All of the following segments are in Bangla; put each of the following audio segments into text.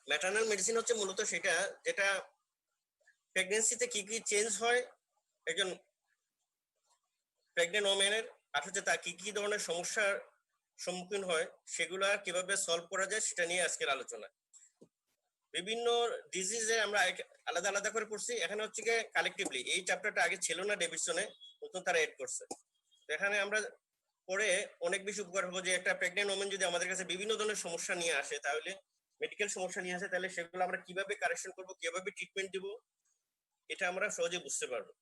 ম্যাটারনাল মেডিসিন হচ্ছে মূলত সেটা যেটা প্রেগনেন্সিতে কি কি চেঞ্জ হয় একজন প্রেগনেন্ট ওমেনের, আর হচ্ছে তার কি কি ধরনের সমস্যার সম্মুখীন হয় সেগুলো কিভাবে সলভ করা যায় সেটা নিয়ে আজকের আলোচনা। বিভিন্ন ডিজিজে আমরা আলাদা আলাদা করে পড়ছি, এখানে হচ্ছে গিয়ে কালেকটিভলি এই চ্যাপ্টারটা আগে ছিল না ডেভিডসনে, নতুন তারা এড করছে। এখানে আমরা পরে অনেক বেশি উপকার হবো যে একটা প্রেগনেন্ট ওমেন যদি আমাদের কাছে বিভিন্ন ধরনের সমস্যা নিয়ে আসে, তাহলে মেডিকেল সমস্যা নিয়ে আসে, তাহলে সেগুলো আমরা কিভাবে কারেকশন করবো, কিভাবে ট্রিটমেন্ট দিব, এটা আমরা সহজে বুঝতে পারবো।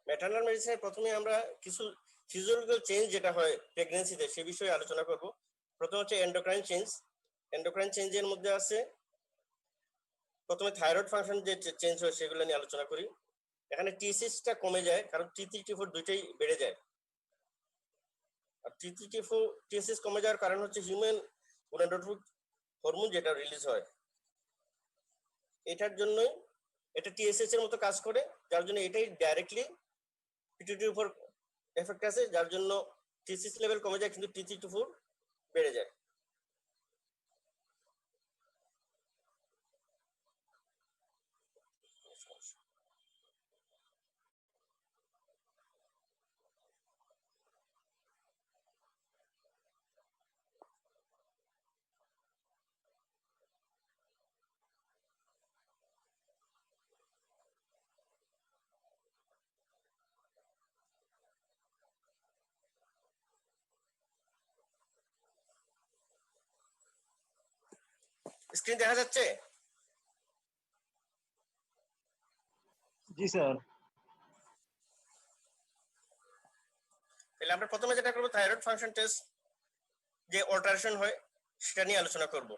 ম্যাটারনাল মেডিসিনে প্রথমে আমরা কিছু ফিজিওলজিক্যাল চেঞ্জ যেটা হয় প্রেগনেন্সিতে সে বিষয়ে আলোচনা করব। প্রথম হচ্ছে এন্ডোক্রাইন চেঞ্জ। এন্ডোক্রাইন চেঞ্জের মধ্যে আছে প্রথমে থাইরয়েড ফাংশন যে চেঞ্জ হয় সেগুলো নিয়ে আলোচনা করি। এখানে টি6টা কমে যায় কারণ টি3 টি4 দুইটাই বেড়ে যায়। আর টি3 টি4 টি6 কমে যাওয়ার কারণ হচ্ছে হিউম্যান গোনাডোট্রপিক হরমোন যেটা রিলিজ হয়, এটার জন্যই এটা টিএসএস এর মতো কাজ করে, যার জন্য এটাই ডাইরেক্টলি পিটুইটারির উপর এফেক্ট আছে, যার জন্য টি6 লেভেল কমে যায় কিন্তু টি3 টি4 বেড়ে যায়। স্ক্রিন দেখা যাচ্ছে? জি স্যার। তাহলে আমরা প্রথমে যেটা করবো থাইরয়েড ফাংশন টেস্ট যে অল্টারেশন হয় সেটা নিয়ে আলোচনা করব।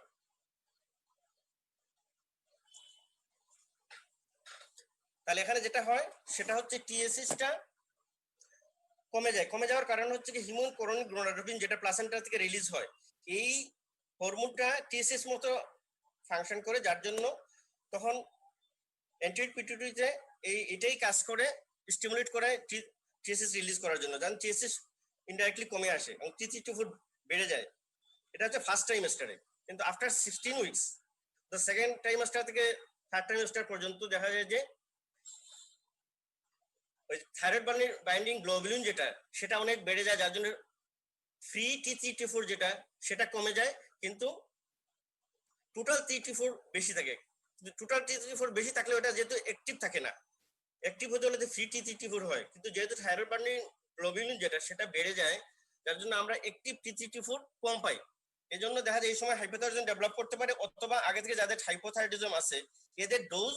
তাহলে এখানে যেটা হয় সেটা হচ্ছে টিএসএসটা কমে যায়। কমে যাওয়ার কারণ হচ্ছে কি হিউম্যান কোরনিক গোনাডোট্রপিন যেটা প্লাসেন্টা থেকে রিলিজ হয়, এই হরমোনটা টিএসএস মতো ফাংশন করে, যার জন্য তখন অ্যান্টিরিয়র পিটুইটারিতে এটাই কাজ করে, স্টিমুলেট করে টিএসএস রিলিজ করার জন্য, যেন টিএসএস ইনডাইরেক্টলি কমে আসে এবং টি3 টি4 বেড়ে যায়। এটা হচ্ছে ফার্স্ট ট্রাইমেস্টারে। কিন্তু after 16 weeks the second trimester থেকে থার্ড ট্রাইমেস্টার পর্যন্ত দেখা যায় যে ওই থাইরয়েড বাইন্ডিং গ্লোবুলিন যেটা সেটা অনেক বেড়ে যায়, যার জন্য ফ্রি টি3 টি4 যেটা সেটা কমে যায়, কিন্তু টোটাল টি4 বেশি থাকে। টোটাল টি4 বেশি থাকলে ওটা যেহেতু অ্যাক্টিভ থাকে না, অ্যাক্টিভ হতে হলে ফ্রি টি3 টি4 হয়, কিন্তু যেহেতু থাইরয়েড বাইন্ডিং গ্লোবুলিন যেটা সেটা বেড়ে যায়, যার জন্য আমরা অ্যাক্টিভ টি3 টি4 কম পাই। এই জন্য দেখা যায় এই সময় হাইপোথাইরয়েডিজম ডেভেলপ করতে পারে, অথবা আগে থেকে যাদের হাইপোথাইরয়েডিজম আছে এদের ডোজ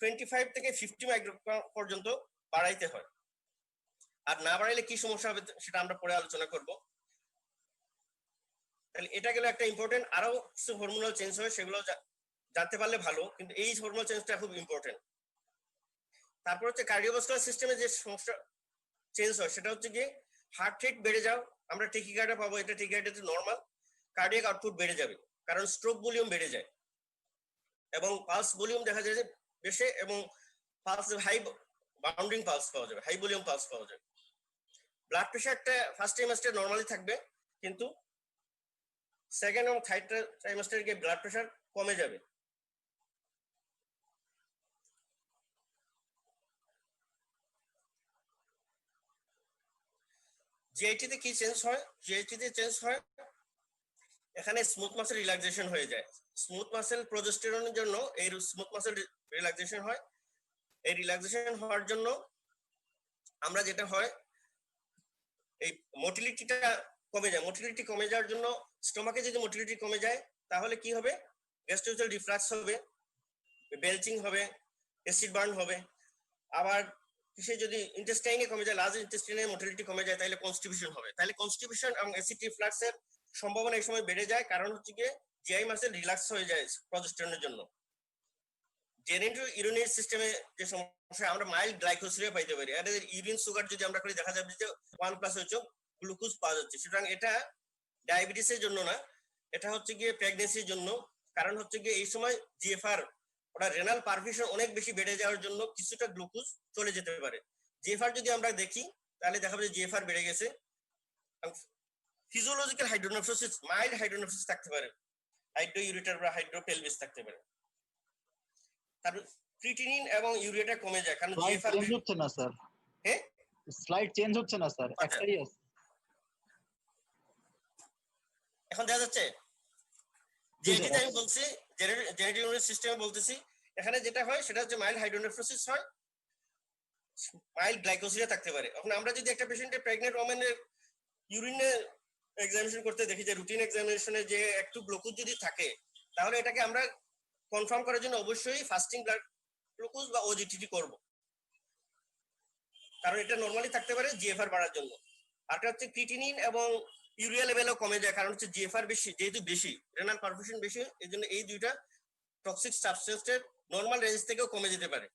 25 থেকে 50 মাইক্রোগ্রাম পর্যন্ত বাড়াইতে হয়। আর না বাড়াইলে কি সমস্যা হবে সেটা আমরা পরে আলোচনা করব। তাহলে এটা গেল একটা ইম্পর্টেন্ট। আরো কিছু হরমোনাল চেঞ্জ হয়, সেগুলো জানতে পারলে ভালো, কিন্তু এই হরমোনাল চেঞ্জটা খুব ইম্পর্টেন্ট। তারপর হচ্ছে কার্ডিওভাস্কুলার সিস্টেমে যে সমস্যা চেঞ্জ হয় সেটা হচ্ছে কি হার্ট রেট বেড়ে যাও, আমরা টেকিকার্ডিয়া পাবো, এটা টেকিকার্ডিয়া নর্মাল, কার্ডিয়াক আউটপুট বেড়ে যাবে কারণ স্ট্রোক ভলিউম বেড়ে যায়, এবং পালস ভলিউম দেখা যায় যে বেশি, এবং পালস হাই বাউন্ডিং পালস পাওয়া যাবে, হাই ভলিউম পালস পাওয়া যাবে। ব্লাড প্রেশারটা ফার্স্ট ট্রাইমেস্টারে নর্মালি থাকবে, কিন্তু সেকেন্ড এবং থার্ড ট্রাইমেস্টারে গিয়ে ব্লাড প্রেশার কমে যাবে। জিআইটি তে কি চেঞ্জ হয়? জিআইটি তে চেঞ্জ হয় এখানে স্মুথ মাসেল রিল্যাক্সেশন হয়ে যায়। স্মুথ মাসেল প্রজেস্টেরনের জন্য এই স্মুথ মাসেল রিল্যাক্সেশন হয়। এই রিল্যাক্সেশন হওয়ার জন্য আমরা যেটা হয় এই মোটিলিটিটা কমে যায়। মোটিলিটি কমে যাওয়ার জন্য স্টোমাকে যদি মোটিলিটি কমে যায় তাহলে কি হবে? গ্যাস্ট্রোইসোফেজিয়াল রিফ্লাক্স হবে, বেলচিং হবে, অ্যাসিড বার্ন হবে। আবার কিসে যদি ইন্টেস্টাইনে কমে যায়, লার্জ ইন্টেস্টাইনে মোটিলিটি কমে যায় তাহলে কনস্টিপেশন হবে। তাহলে কনস্টিপেশন এবং অ্যাসিড রিফ্লাক্সের সম্ভাবনা এই সময় বেড়ে যায়, কারণ হচ্ছে গিয়ে জিআই মাসেল রিল্যাক্স হয়ে যায় প্রজেস্টেরনের জন্য। জেনিটো ইউরিনারি সিস্টেমে যে সমস্যা, আমরা মাইল্ড গ্লাইকোসিরিয়া পাইতে পারি। আর ইউরিন সুগার যদি আমরা করি দেখা যাবে যে 1+ হচ্ছে গ্লুকোজ পাওয়া যাচ্ছে। সুতরাং এটা ডায়াবেটিসের জন্য না, এটা হচ্ছে গিয়ে প্রেগনেন্সির জন্য। কারণ হচ্ছে গিয়ে এই সময় জিএফআর ওটা রেনাল পারফিউশন অনেক বেশি বেড়ে যাওয়ার জন্য কিছুটা গ্লুকোজ চলে যেতে পারে। জিএফআর যদি আমরা দেখি তাহলে দেখা যাবে যে জিএফআর বেড়ে গেছে। ফিজিওলজিক্যাল হাইড্রোনেফ্রোসিস, মাইল্ড হাইড্রোনেফ্রোসিস থাকতে পারে, হাইড্রোইউরেটার বা হাইড্রোপেলভিস থাকতে পারে। তারপর ক্রিটিনিন এবং ইউরিয়াটা কমে যায়, কারণ স্লাইড জিএফআর চেঞ্জ হচ্ছে না স্যার, হ্যাঁ স্লাইড চেঞ্জ হচ্ছে না স্যার, আচ্ছা, একটাই আছে। এখন দেখা যাচ্ছে জি যেটিতে স্যার। আমি বলছি জেনেটিক ইমিউন সিস্টেমে বলতেছি, এখানে যেটা হয় সেটা হচ্ছে মাইল্ড হাইড্রোনেফ্রোসিস হয়, মাইল্ড গ্লাইকোসিরিয়া থাকতে পারে। এখন আমরা যদি একটা পেশেন্টের প্রেগনেন্ট ওমেনের ইউরিনে এক্সামিনেশন করতে দেখি যে রুটিন এক্সামিনেশনে যে একটু গ্লুকোজ যদি থাকে, তাহলে এটাকে আমরা কনফার্ম করার জন্য অবশ্যই ফাস্টিং ব্লাড গ্লুকোজ বা ওজিটিটি করব, কারণ এটা নরমালি থাকতে পারে জিএফআর বাড়ার জন্য। আরটা হচ্ছে ক্রিটিনিন এবং ইউরিয়া লেভেলও কমে যায়, কারণ হচ্ছে জিএফআর বেশি, যেহেতু বেশি রেনাল পারফিউশন বেশি, এই জন্য এই দুইটা টক্সিক সাবস্টেন্সের নর্মাল রেঞ্জ থেকেও কমে যেতে পারে।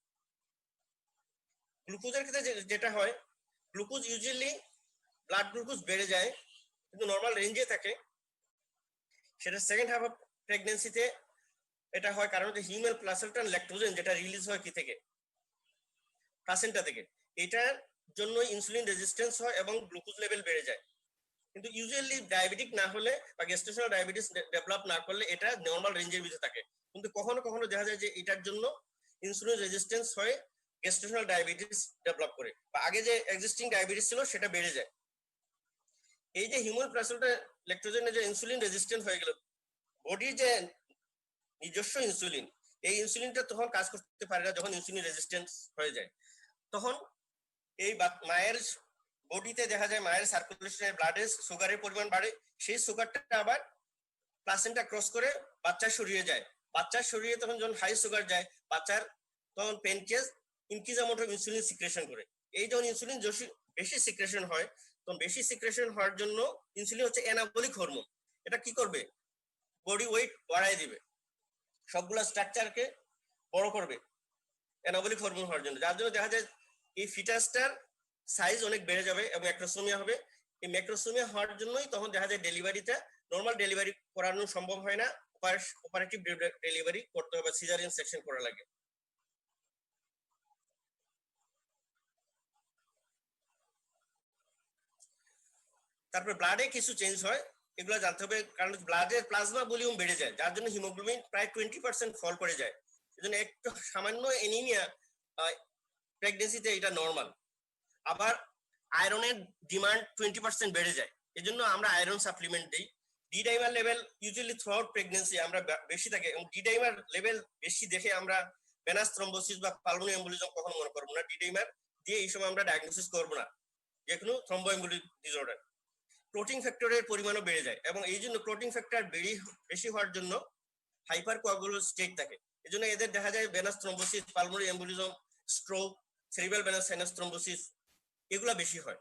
গ্লুকোজের ক্ষেত্রে যেটা হয়, গ্লুকোজ ইউজুয়ালি ব্লাড গ্লুকোজ বেড়ে যায় কিন্তু নর্মাল রেঞ্জে থাকে। সেটা সেকেন্ড হাফ অফ প্রেগনেন্সিতে এটা হয়, কারণ হচ্ছে হিউম্যান প্লাসেন্টা ল্যাকটোজেন যেটা রিলিজ হয় কি থেকে, প্লাসেন্টা থেকে। এটার জন্য ইনসুলিন রেজিস্ট্যান্স হয় এবং গ্লুকোজ লেভেল বেড়ে যায়। কিন্তু ইউজুয়ালি ডায়াবেটিক না হলে বা গেস্টেশনাল ডায়াবেটিস ডেভেলপ না করলে এটা নর্মাল রেঞ্জের ভিতরে থাকে। কিন্তু কখনো কখনো দেখা যায় যে এটার জন্য ইনসুলিন রেজিস্ট্যান্স হয়ে গেস্টেশনাল ডায়াবেটিস ডেভেলপ করে, বা আগে যে এক্সিস্টিং ডায়াবেটিস ছিল সেটা বেড়ে যায়। এই যে হিউম্যান প্লাসেন্টা ল্যাকটোজেনের যে ইনসুলিন রেজিস্ট্যান্ট হয়ে গেল, বডির যে নিজস্ব ইনসুলিন, এই ইনসুলিনটা তখন কাজ করতে পারে না যখন ইনসুলিন রেজিস্ট্যান্স হয়ে যায়। তখন এই মায়ের বডিতে দেখা যায় মায়ের সার্কুলেশনে ব্লাডে সুগারের পরিমাণ বাড়ে, সেই সুগারটা আবার প্লাসেন্টা ক্রস করে বাচ্চার শরীরে যায়। বাচ্চার শরীরে তখন যখন হাই সুগার যায়, বাচ্চার তখন pancreas increase amount of insulin secretion করে। এই যখন ইনসুলিন বেশি সিক্রেশন হয়, তখন বেশি সিক্রেশন হওয়ার জন্য ইনসুলিন হচ্ছে অ্যানাবলিক হরমোন, এটা কি করবে? বডি ওয়েট বাড়ায় দিবে, সবগুলা স্ট্রাকচারকে বড় করবে অ্যানাবলিক হরমোন হওয়ার জন্য, যার জন্য দেখা যায় এই ফিটাসটার সাইজ অনেক বেড়ে যাবে এবং ম্যাক্রোসোমিয়া হবে। এই ম্যাক্রোসোমিয়া হওয়ার জন্যই তখন দেখা যায় ডেলিভারিটা নর্মাল ডেলিভারি করানো সম্ভব হয় না, অপারেটিভ ডেলিভারি করতে হবে, সিজারিয়ান সেকশন করা লাগে। তারপর ব্লাডে কিছু চেঞ্জ হয়, এগুলো জানতে হবে, কারণ ব্লাডের প্লাজমা ভলিউম বেড়ে যায়, যার জন্য হিমোগ্লোবিন প্রায় 20% ফল করে যায়। এজন্য একটু সামান্য এনিমিয়া প্রেগনেন্সিতে এটা নর্মাল। আবার আয়রনের ডিমান্ড 20% বেড়ে যায়, এজন্য আমরা আয়রন সাপ্লিমেন্ট দিই। D dimer level usually through out pregnancy আমরা বেশি থাকে, এবং ডি ডাইমার লেভেল বেশি দেখে আমরা ভেনাস থ্রম্বোসিস বা পালমোনারি এম্বোলিজম কখনো মনে করবো না। ডি ডাইমার দিয়ে এই সময় আমরা ডায়াগনোসিস করবো না যে কোনো থ্রম্বোএম্বোলিক ডিসঅর্ডার। ক্লোটিং ফ্যাক্টরের পরিমাণও বেড়ে যায়, এবং এই জন্য ক্লোটিং ফ্যাক্টর বেশি হওয়ার জন্য হাইপার কোয়াগুলো স্টেট থাকে, এজন্য এদের দেখা যায় venous thrombosis, pulmonary embolism, stroke, cerebral venous sinus thrombosis এগুলা বেশি হয়।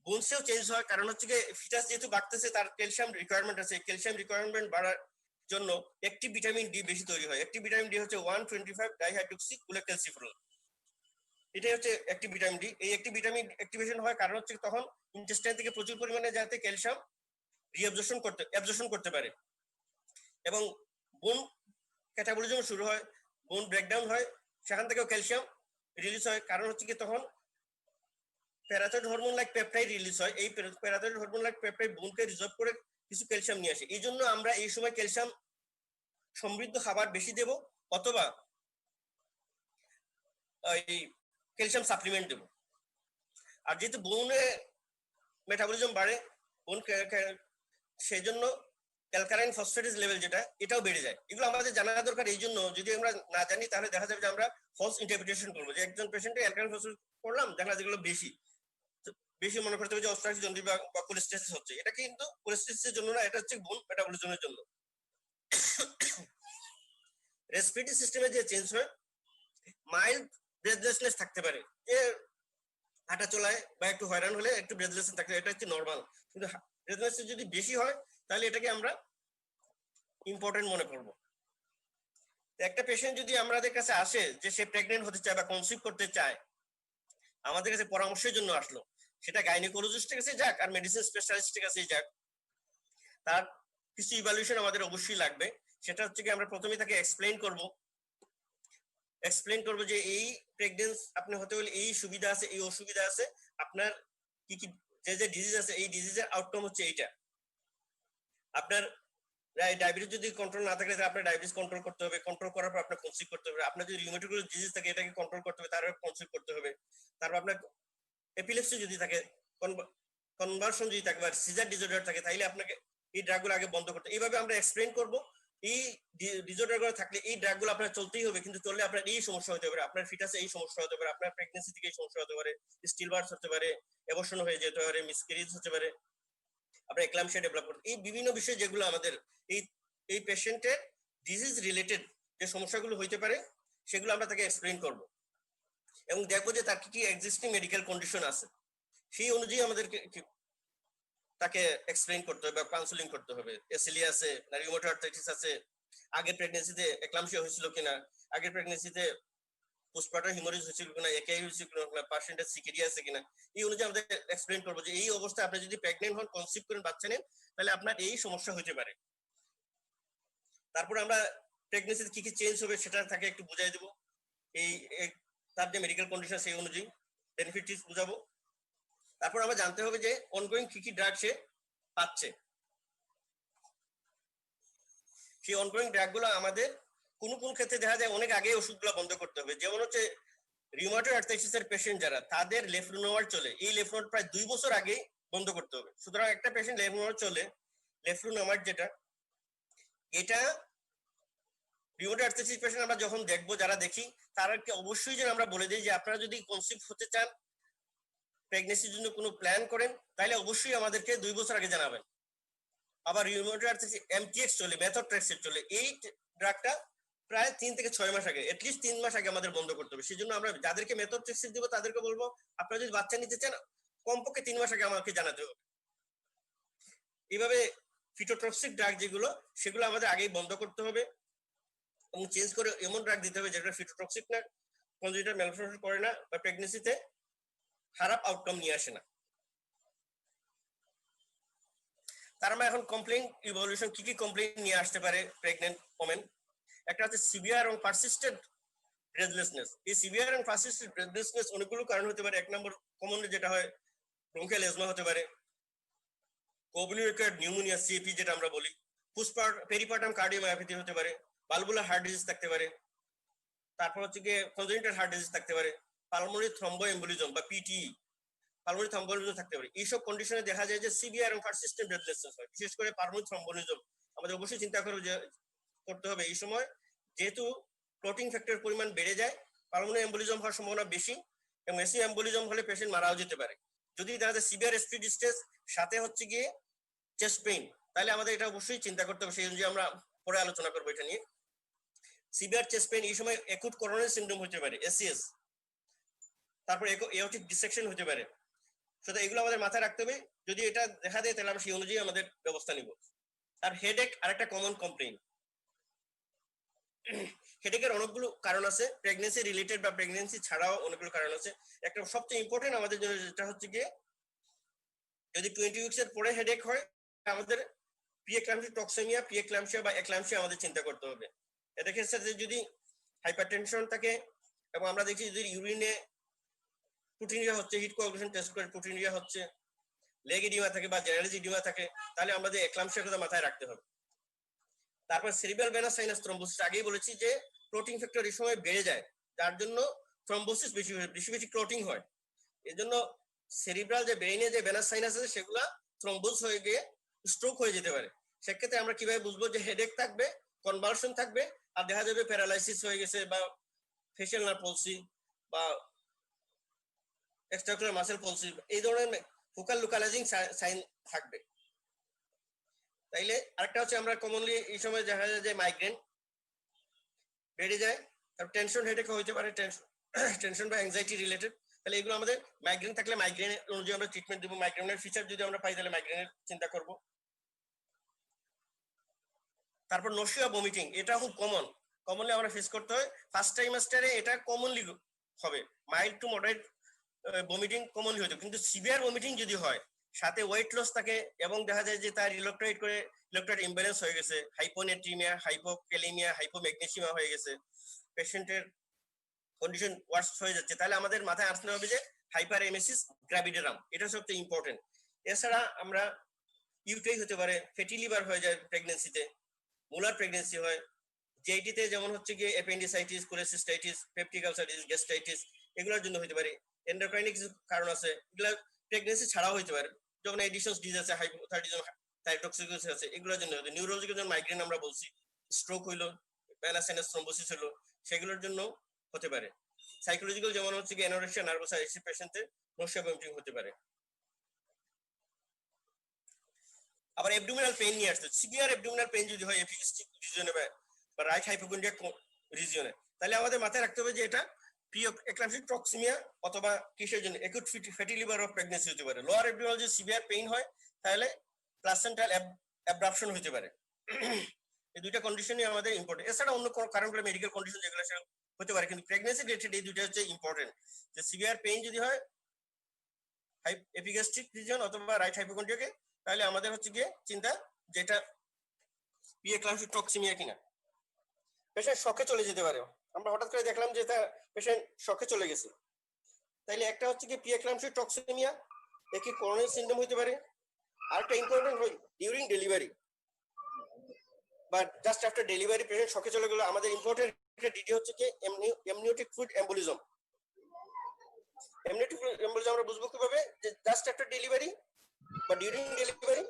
বোনসেও চেঞ্জ হয়, কারণ হচ্ছে কি ফিটাস যেহেতু বাড়তেছে তার ক্যালসিয়াম রিকোয়ারমেন্ট আছে, ক্যালসিয়াম রিকোয়ারমেন্ট বাড়ার জন্য একটি ভিটামিন ডি বেশি তৈরি হয়। একটি ভিটামিন ডি হচ্ছে 125 ডাইহাইড্রোক্সি কোলেক্যালসিফেরল, এটাই হচ্ছে একটি ভিটামিন ডি। এই একটি ভিটামিন অ্যাক্টিভেশন হয় কারণ হচ্ছে তখন ইন্টেস্টাইন থেকে প্রচুর পরিমাণে যাতে ক্যালসিয়াম অ্যাবজর্পশন করতে পারে, এবং বোন ক্যাটাবলিজম শুরু হয়, বোন ব্রেকডাউন হয়, সেখান থেকেও ক্যালসিয়াম রিলিজ হয়, কারণ হচ্ছে কি তখন parathyroid hormone like peptide release হয়। এই প্যারাথাইরয়েড হরমোন লাইক পেপটাইড বোনকে রিজার্ভ করে কিছু ক্যালসিয়াম নিয়ে আসে, এই জন্য আমরা এই সময় ক্যালসিয়াম সমৃদ্ধ খাবার বেশি দেব, অথবা এই ক্যালসিয়াম সাপ্লিমেন্ট দেব। আর যেহেতু বোনে মেটাবলিজম বাড়ে, সেই জন্য অ্যালকালাইন ফসফেটেজ লেভেল যেটা এটাও বেড়ে যায়। এগুলো আমাদের জানা দরকার। এই জন্য যদি আমরা না জানি তাহলে দেখা যাবে যে আমরা ফলস ইন্টারপ্রিটেশন করবো, যে একজন পেশেন্টে অ্যালকালাইন ফসফেট করলাম, দেখা যায় যেগুলো বেশি মনে করতে হবে যে অস্ট্রাইটিস জন্ডিস বা কোলেস্টেসিস হচ্ছে। এটা কিন্তু কোলেস্টেসিসের জন্য না, এটা হচ্ছে বোন মেটাবলিজমের জন্য। রেসপিরেটরি সিস্টেমে যে চেঞ্জ হয়, মাইল্ড ব্রেথলেসনেস থাকতে পারে, যে হাঁটা চলায় বা একটু হয়রান হলে একটু ব্রেথলেসনেস থাকতে, এটা হচ্ছে নর্মাল। কিন্তু ব্রেথলেসনেস যদি বেশি হয় তাহলে এটাকে আমরা ইম্পর্টেন্ট মনে করব। একটা পেশেন্ট যদি আমাদের কাছে আসে যে সে প্রেগনেন্ট হতে চায় বা কনসিভ করতে চায়, আমাদের কাছে পরামর্শের জন্য আসলো, সেটা গাইনোকোলজিস্টের কাছে যাক আর মেডিসিন স্পেশালিস্টের কাছে যাক, তার কিছু ইভালুয়েশন আমাদের অবশ্যই লাগবে। সেটা হচ্ছে কি আমরা প্রথমে তাকে এক্সপ্লেইন করব যে এই প্রেগনেন্স আপনি হতে হলে এই সুবিধা আছে, এই অসুবিধা আছে, আপনার কি কি যে ডিজিজ আছে, এই ডিজিজের আউটকাম হচ্ছে এইটা। আপনার ডায়াবেটিস যদি কন্ট্রোল না থাকে তাহলে আপনার ডায়াবেটিস কন্ট্রোল করতে হবে, কন্ট্রোল করার পর আপনার কনসিভ করতে হবে। আপনার যদি রিউমেটয়েড ডিজিজ থাকে এটাকে কন্ট্রোল করতে হবে, তারপর কনসিভ করতে হবে। তারপর আপনার এপিলেপসি যদি থাকে, কনভার্সন যদি থাকে বা সিজার ডিসঅর্ডার থাকে, তাহলে আপনাকে এই ড্রাগগুলো আগে বন্ধ করতে। এইভাবে আমরা এক্সপ্লেইন করব এই ডিসঅর্ডার গুলো থাকলে এই ড্রাগগুলো আপনার চলতেই হবে, কিন্তু চললে আপনার এই সমস্যা হতে পারে, আপনার ফিটাসে এই সমস্যা হতে পারে, আপনার প্রেগন্যান্সি থেকে এই সমস্যা হতে পারে, স্টিল বার্থ হতে পারে, অ্যাবর্শন হয়ে যেতে পারে, মিসক্যারেজ হতে পারে, আপনার এক্লাম্পসিয়া ডেভেলপ করতে। এই বিভিন্ন বিষয় যেগুলো আমাদের এই পেশেন্টের ডিজিজ রিলেটেড যে সমস্যাগুলো হইতে পারে সেগুলো আমরা তাকে এক্সপ্লেইন করব এবং দেখবো যে তার কি কি এক্সিস্টিং মেডিকেল কন্ডিশন আছে, সেই অনুযায়ী আমাদেরকে তাকে এক্সপ্লেইন করতে হবে বা কাউন্সেলিং করতে হবে। এসিলি আছে না, রিউমেটয়েড আর্থ্রাইটিস আছে, আগের প্রেগন্যান্সিতে এক্লাম্পসিয়া হয়েছিল কিনা, আগের প্রেগন্যান্সিতে পোস্টপার্টাম হিমোরেজ হয়েছিল কিনা, একাই হয়েছিল কিনা, পার্সেন্টেজ সিকেরিয়া আছে কিনা, এই অনুযায়ী আমাদের এক্সপ্লেইন করবো যে এই অবস্থায় আপনি যদি প্রেগনেন্ট হন, কনসিভ করেন, বাচ্চা নেন, তাহলে আপনার এই সমস্যা হতে পারে। তারপর আমরা প্রেগন্যান্সিতে কি কি চেঞ্জ হবে সেটা তাকে একটু বুঝাই দেবো, এই তার যে মেডিকেল কন্ডিশন সেই অনুযায়ী বেনিফিট বুঝাবো। তারপর আমরা জানতে হবে যে অনগোয়িং কি কি ড্রাগ সে পাচ্ছে। সেই অনগোয়িং ড্রাগগুলো আমাদের কোন কোন ক্ষেত্রে দেখা যায় অনেক আগে ওষুধগুলো বন্ধ করতে হবে। যেমন হচ্ছে রিউমাটয়েড আর্থ্রাইটিসের পেশেন্ট যারা, তাদের লেফলুনোভার চলে, এই লেফলুনোভার প্রায় 2 বছর আগে বন্ধ করতে হবে। সুতরাং একটা পেশেন্ট লেফলুনোভার চলে, লেফলুনোভার যেটা, এটা রিউমাটয়েড আর্থ্রাইটিস পেশেন্ট আমরা যখন দেখবো, যারা দেখি, তাদেরকে অবশ্যই যেন আমরা বলে দিই যে আপনারা যদি কনসিভ হতে চান, প্রেগনেন্সির জন্য কোনো প্ল্যান করেন, তাহলে অবশ্যই আমাদেরকে 2 বছর আগে জানাবেন। আবার রিউমাটয়েড আর্থ্রাইটিস এমটিএক্স চলে, মেথোট্রেক্সেট চলে, এই ড্রাগটা প্রায় 3 থেকে 6 মাস আগে, এটলিস্ট 3 মাস আগে আমাদের বন্ধ করতে হবে। সেই জন্য আমরা যাদেরকে মেথোট্রেক্সেট দিব তাদেরকে বলবো আপনারা যদি বাচ্চা নিতে চান কমপক্ষে 3 মাস আগে আমাকে জানাতে হবে। এইভাবে ফিটোটক্সিক ড্রাগ যেগুলো, সেগুলো আমাদের আগেই বন্ধ করতে হবে এবং চেঞ্জ করে এমন ড্রাগ দিতে হবে যেটা ফিটোটক্সিক না, কনজেনিটাল ম্যালফরমেশন করে না বা প্রেগন্যান্সিতে খারাপ আউটকাম নিয়ে আসে না। তার আমরা এখন কমপ্লেইন ইভলিউশন, কি কি কমপ্লেইন নিয়ে আসতে পারে প্রেগনেন্ট ওমেন। একটা হচ্ছে সিভিয়ার এবং পারসিস্টেন্ট ব্রেথলেসনেস। এই সিভিয়ার এবং পারসিস্টেন্ট ব্রেথলেসনেস অনেকগুলো কারণ হতে পারে। এক নম্বর কমনলি যেটা হয়, ব্রঙ্কিয়াল এজমা হতে পারে, কমিউনিকেটেড নিউমোনিয়া সিপি যেটা আমরা বলি, পেরিপার্টাম কার্ডিওমায়োপ্যাথি হতে পারে, ভালভুলার হার্ট ডিজিজ থাকতে পারে, তারপর হচ্ছে গিয়ে কনজেনিটাল হার্ট ডিজিজ থাকতে পারে, পালমোনারি থ্রম্বোএম্বোলিজম বা পিটিই, পালমোনারি থ্রম্বোলিজম থাকতে পারে। এইসব কন্ডিশনে দেখা যায় যে সিভিয়ার এবং পারসিস্টেন্ট ব্রেথলেসনেস হয়। বিশেষ করে পালমোনারি থ্রম্বোলিজম আমাদের অবশ্যই চিন্তা করতে হবে এই সময়, যেহেতু ক্লটিং ফ্যাক্টরের পরিমাণ বেড়ে যায়, পালমোনারি এম্বোলিজম হওয়ার সম্ভাবনা বেশি এবং এসি এম্বোলিজম হলে পেশেন্ট মারাও যেতে পারে। যদি দেখা যায় সিভিয়ার রেসপিরেটরি ডিস্ট্রেস সাথে হচ্ছে গিয়ে চেস্ট পেইন, তাহলে আমাদের এটা অবশ্যই চিন্তা করতে হবে। সেই অনুযায়ী আমরা পরে আলোচনা করবো এটা নিয়ে। সিভিয়ার চেস্ট পেইন এই সময় অ্যাকুট করোনারি সিনড্রোম হতে পারে, এসিএস, তারপর এওটিক ডিসেকশন হতে পারে। সুতরাং এগুলো আমাদের মাথায় রাখতে হবে। যদি এটা দেখা দেয় তাহলে আমরা সেই অনুযায়ী আমাদের ব্যবস্থা নিব। আর হেডেক আরেকটা কমন কমপ্লেইন। হেডেকের অনেকগুলো কারণ আছে, প্রেগন্যান্সি রিলেটেড বা প্রেগন্যান্সি ছাড়াও অনেকগুলো কারণ আছে। একটা সবচেয়ে ইম্পর্টেন্ট আমাদের জন্য যেটা হচ্ছে গিয়ে, যদি 20 উইকস এর পরে হেডেক হয়, আমাদের প্রিএক্লাম্পসিয়া, টক্সেমিয়া, প্রিএক্লাম্পসিয়া বা এক্লাম্পসিয়া আমাদের চিন্তা করতে হবে। এদের সাথে যদি হাইপারটেনশন থাকে এবং আমরা দেখি যদি ইউরিনে প্রোটিনিয়া হচ্ছে, হিট কোয়াগুলেশন টেস্ট করে প্রোটিনিয়া হচ্ছে, লেগ ইডিমা থাকে বা জেনারেল ইডিমা থাকে, তাহলে আমাদের এক্লাম্পসিয়ার কথা মাথায় রাখতে হবে। তারপর সেরিব্রাল ভেনাস সাইনাস থ্রম্বোসিস, আগেই বলেছি যে ক্লটিং ফ্যাক্টর এই সময় বেড়ে যায়, যার জন্য থ্রম্বোসিস বেশি বেশি ক্লটিং হয়। এর জন্য সেরিব্রাল যে ব্রেইনে যে ভেনাস সাইনাস আছে সেগুলা থ্রম্বোস হয়ে গিয়ে স্ট্রোক হয়ে যেতে পারে। সেক্ষেত্রে আমরা কিভাবে বুঝবো যে হেডেক থাকবে, কনভালশন থাকবে, আর দেখা যাবে প্যারালাইসিস হয়ে গেছে বা ফেশিয়াল নার্ভ পলসি বা এক্সট্রাকুলার মাসেল পলসি, এই ধরনের ফোকাল লোকালাইজিং সাইন থাকবে। তাইলে আরেকটা হচ্ছে আমরা কমনলি এই সময় দেখা যায় যে মাইগ্রেন বেড়ে যায়, তারপর টেনশন হেডেক হইতে পারে, টেনশন বা অ্যাংজাইটি রিলেটেড। তাহলে এগুলো আমাদের মাইগ্রেন থাকলে মাইগ্রেন অনুযায়ী আমরা ট্রিটমেন্ট দেবো। মাইগ্রেনের ফিচার যদি আমরা পাই তাহলে মাইগ্রেনের চিন্তা করব। তারপর নসিয়া ভমিটিং, এটা খুব কমনলি আমরা ফেস করতে হয় ফার্স্ট ট্রাইমাস্টারে, এটা কমনলি হবে। Mild to moderate vomiting commonly হতো, কিন্তু সিভিয়ার ভমিটিং যদি হয়, সাথে ওয়েট লস থাকে এবং দেখা যায় যে তার ইলেকট্রোলাইট ইমব্যালেন্স হয়ে গেছে, হাইপোনেট্রিমিয়া, হাইপোক্যালিমিয়া, হাইপোম্যাগনেসিয়াম হয়ে গেছে, পেশেন্টের কন্ডিশন ওয়ার্স হয়ে যাচ্ছে, তাহলে আমাদের মাথায় আসতে হবে যে হাইপার এমেসিস গ্রাভিডেরাম, এটা সবচেয়ে ইম্পর্টেন্ট। এছাড়া আমরা ইউটিআই হতে পারে, ফ্যাটি লিভার হয়ে যায় প্রেগনেন্সিতে, মোলার প্রেগনেন্সি হয়, জেআইটিতে যেমন হচ্ছে গিয়ে অ্যাপেন্ডিসাইটিস, কোলেসিস্টাইটিস, পেপটিক আলসারিটিস, গ্যাস্ট্রাইটিস, এগুলোর জন্য হতে পারে। এন্ডোক্রাইনিক কিছু কারণ আছে, এগুলো প্রেগনেন্সি ছাড়াও হতে পারে, যেমন এডিশনস ডিজিজ আছে, হাইপোথাইরয়েডিজম, থাইরয়েডটক্সিকোসিস আছে, এগুলোর জন্য হতে। নিউরোলজিক্যাল যেমন মাইগ্রেন আমরা বলছি, স্ট্রোক হইলো, ভেনাস সাইনাস থ্রম্বোসিস হলো, সেগুলোর জন্য হতে পারে। সাইকোলজিক্যাল যেমন হচ্ছে গিয়ে অ্যানোরেক্সিয়া নার্ভাসা, এই পেশেন্টের নসিয়া ভমিটিং হতে পারে। আবার অ্যাবডোমিনাল পেইন নিয়ে আসছে, সিভিয়ার অ্যাবডোমিনাল পেইন যদি হয় এপিগাস্ট্রিক রিজিয়নে বা রাইট হাইপোকন্ড্রিয়াক রিজিয়নে, তাহলে আমাদের মাথায় রাখতে হবে যে এটা প্রি-এক্লাম্পটিক টক্সিমিয়া অথবা কিসের জন্য acute fatty liver of pregnancy হতে পারে। লোয়ার অ্যাবডোমিনাল যদি সিভিয়ার পেইন হয় তাহলে প্লাসেন্টাল অ্যাব্রাপশন হতে পারে। এই দুইটা কন্ডিশনই আমাদের ইম্পর্টেন্ট। এছাড়া অন্য কারণগুলো মেডিকেল কন্ডিশন যেগুলো হতে পারে, কিন্তু প্রেগন্যান্সি রিলেটেড এই দুইটা হচ্ছে ইম্পর্টেন্ট। যে সিভিয়ার পেইন যদি হয় এপিগাস্ট্রিক রিজন অথবা রাইট হাইপোকন্ড্রিয়াকে, তাহলে আমাদের হচ্ছে গিয়ে চিন্তা যেটা প্রি-এক্লাম্পটিক টক্সিমিয়া কিনা। পেশেন্ট শকে চলে যেতে পারে, আমরা হঠাৎ করে দেখলাম যে তার পেশেন্ট শকে চলে গেছে, তাইলে একটা হচ্ছে কি প্রি-এক্লাম্পটিক টক্সিমিয়া, একই করোনারি সিনড্রোম হতে পারে। আরেকটা ইম্পর্টেন্ট হয় ডিউরিং ডেলিভারি বা জাস্ট আফটার ডেলিভারি পেশেন্ট শকে চলে গেল, আমাদের ইম্পর্টেন্ট একটা ডিটি হচ্ছে কি amniotic fluid embolism. Amniotic fluid embolism আমরা বুঝবো কিভাবে, যে জাস্ট আফটার ডেলিভারি বা ডিউরিং ডেলিভারি,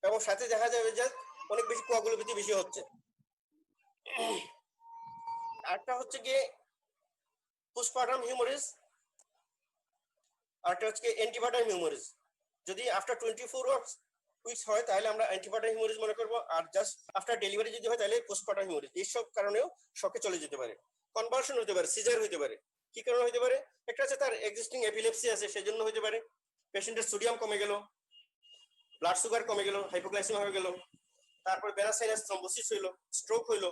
এবং সাথে দেখা যাবে যে অনেক বেশি কোয়াগুলোপ্যাথি বেশি হচ্ছে। আরেকটা হচ্ছে গিয়ে পোস্টপার্টাম হিউমারেজ, আরেকটা হচ্ছে গিয়ে অ্যান্টিপার্টাম হিউমারেজ। যদি আফটার 24 উইকস হয় তাহলে আমরা অ্যান্টিপার্টাম হিউমারেজ মনে করবো, আর জাস্ট আফটার ডেলিভারি যদি হয় তাহলে পোস্টপার্টাম হিউমারেজ। এইসব কারণেও শকে চলে যেতে পারে। কনভালশন হতে পারে, সিজার হতে পারে। কি কারণে হতে পারে? একটা হচ্ছে তার এক্সিস্টিং এপিলেপসি আছে সেজন্য হতে পারে, পেশেন্টের সোডিয়াম কমে গেল, ব্লাড সুগার কমে গেল, হাইপোগ্লাইসেমিয়া হয়ে গেল, তারপর ভেনাস সাইনাস থ্রম্বোসিস হইলো, স্ট্রোক হইলো,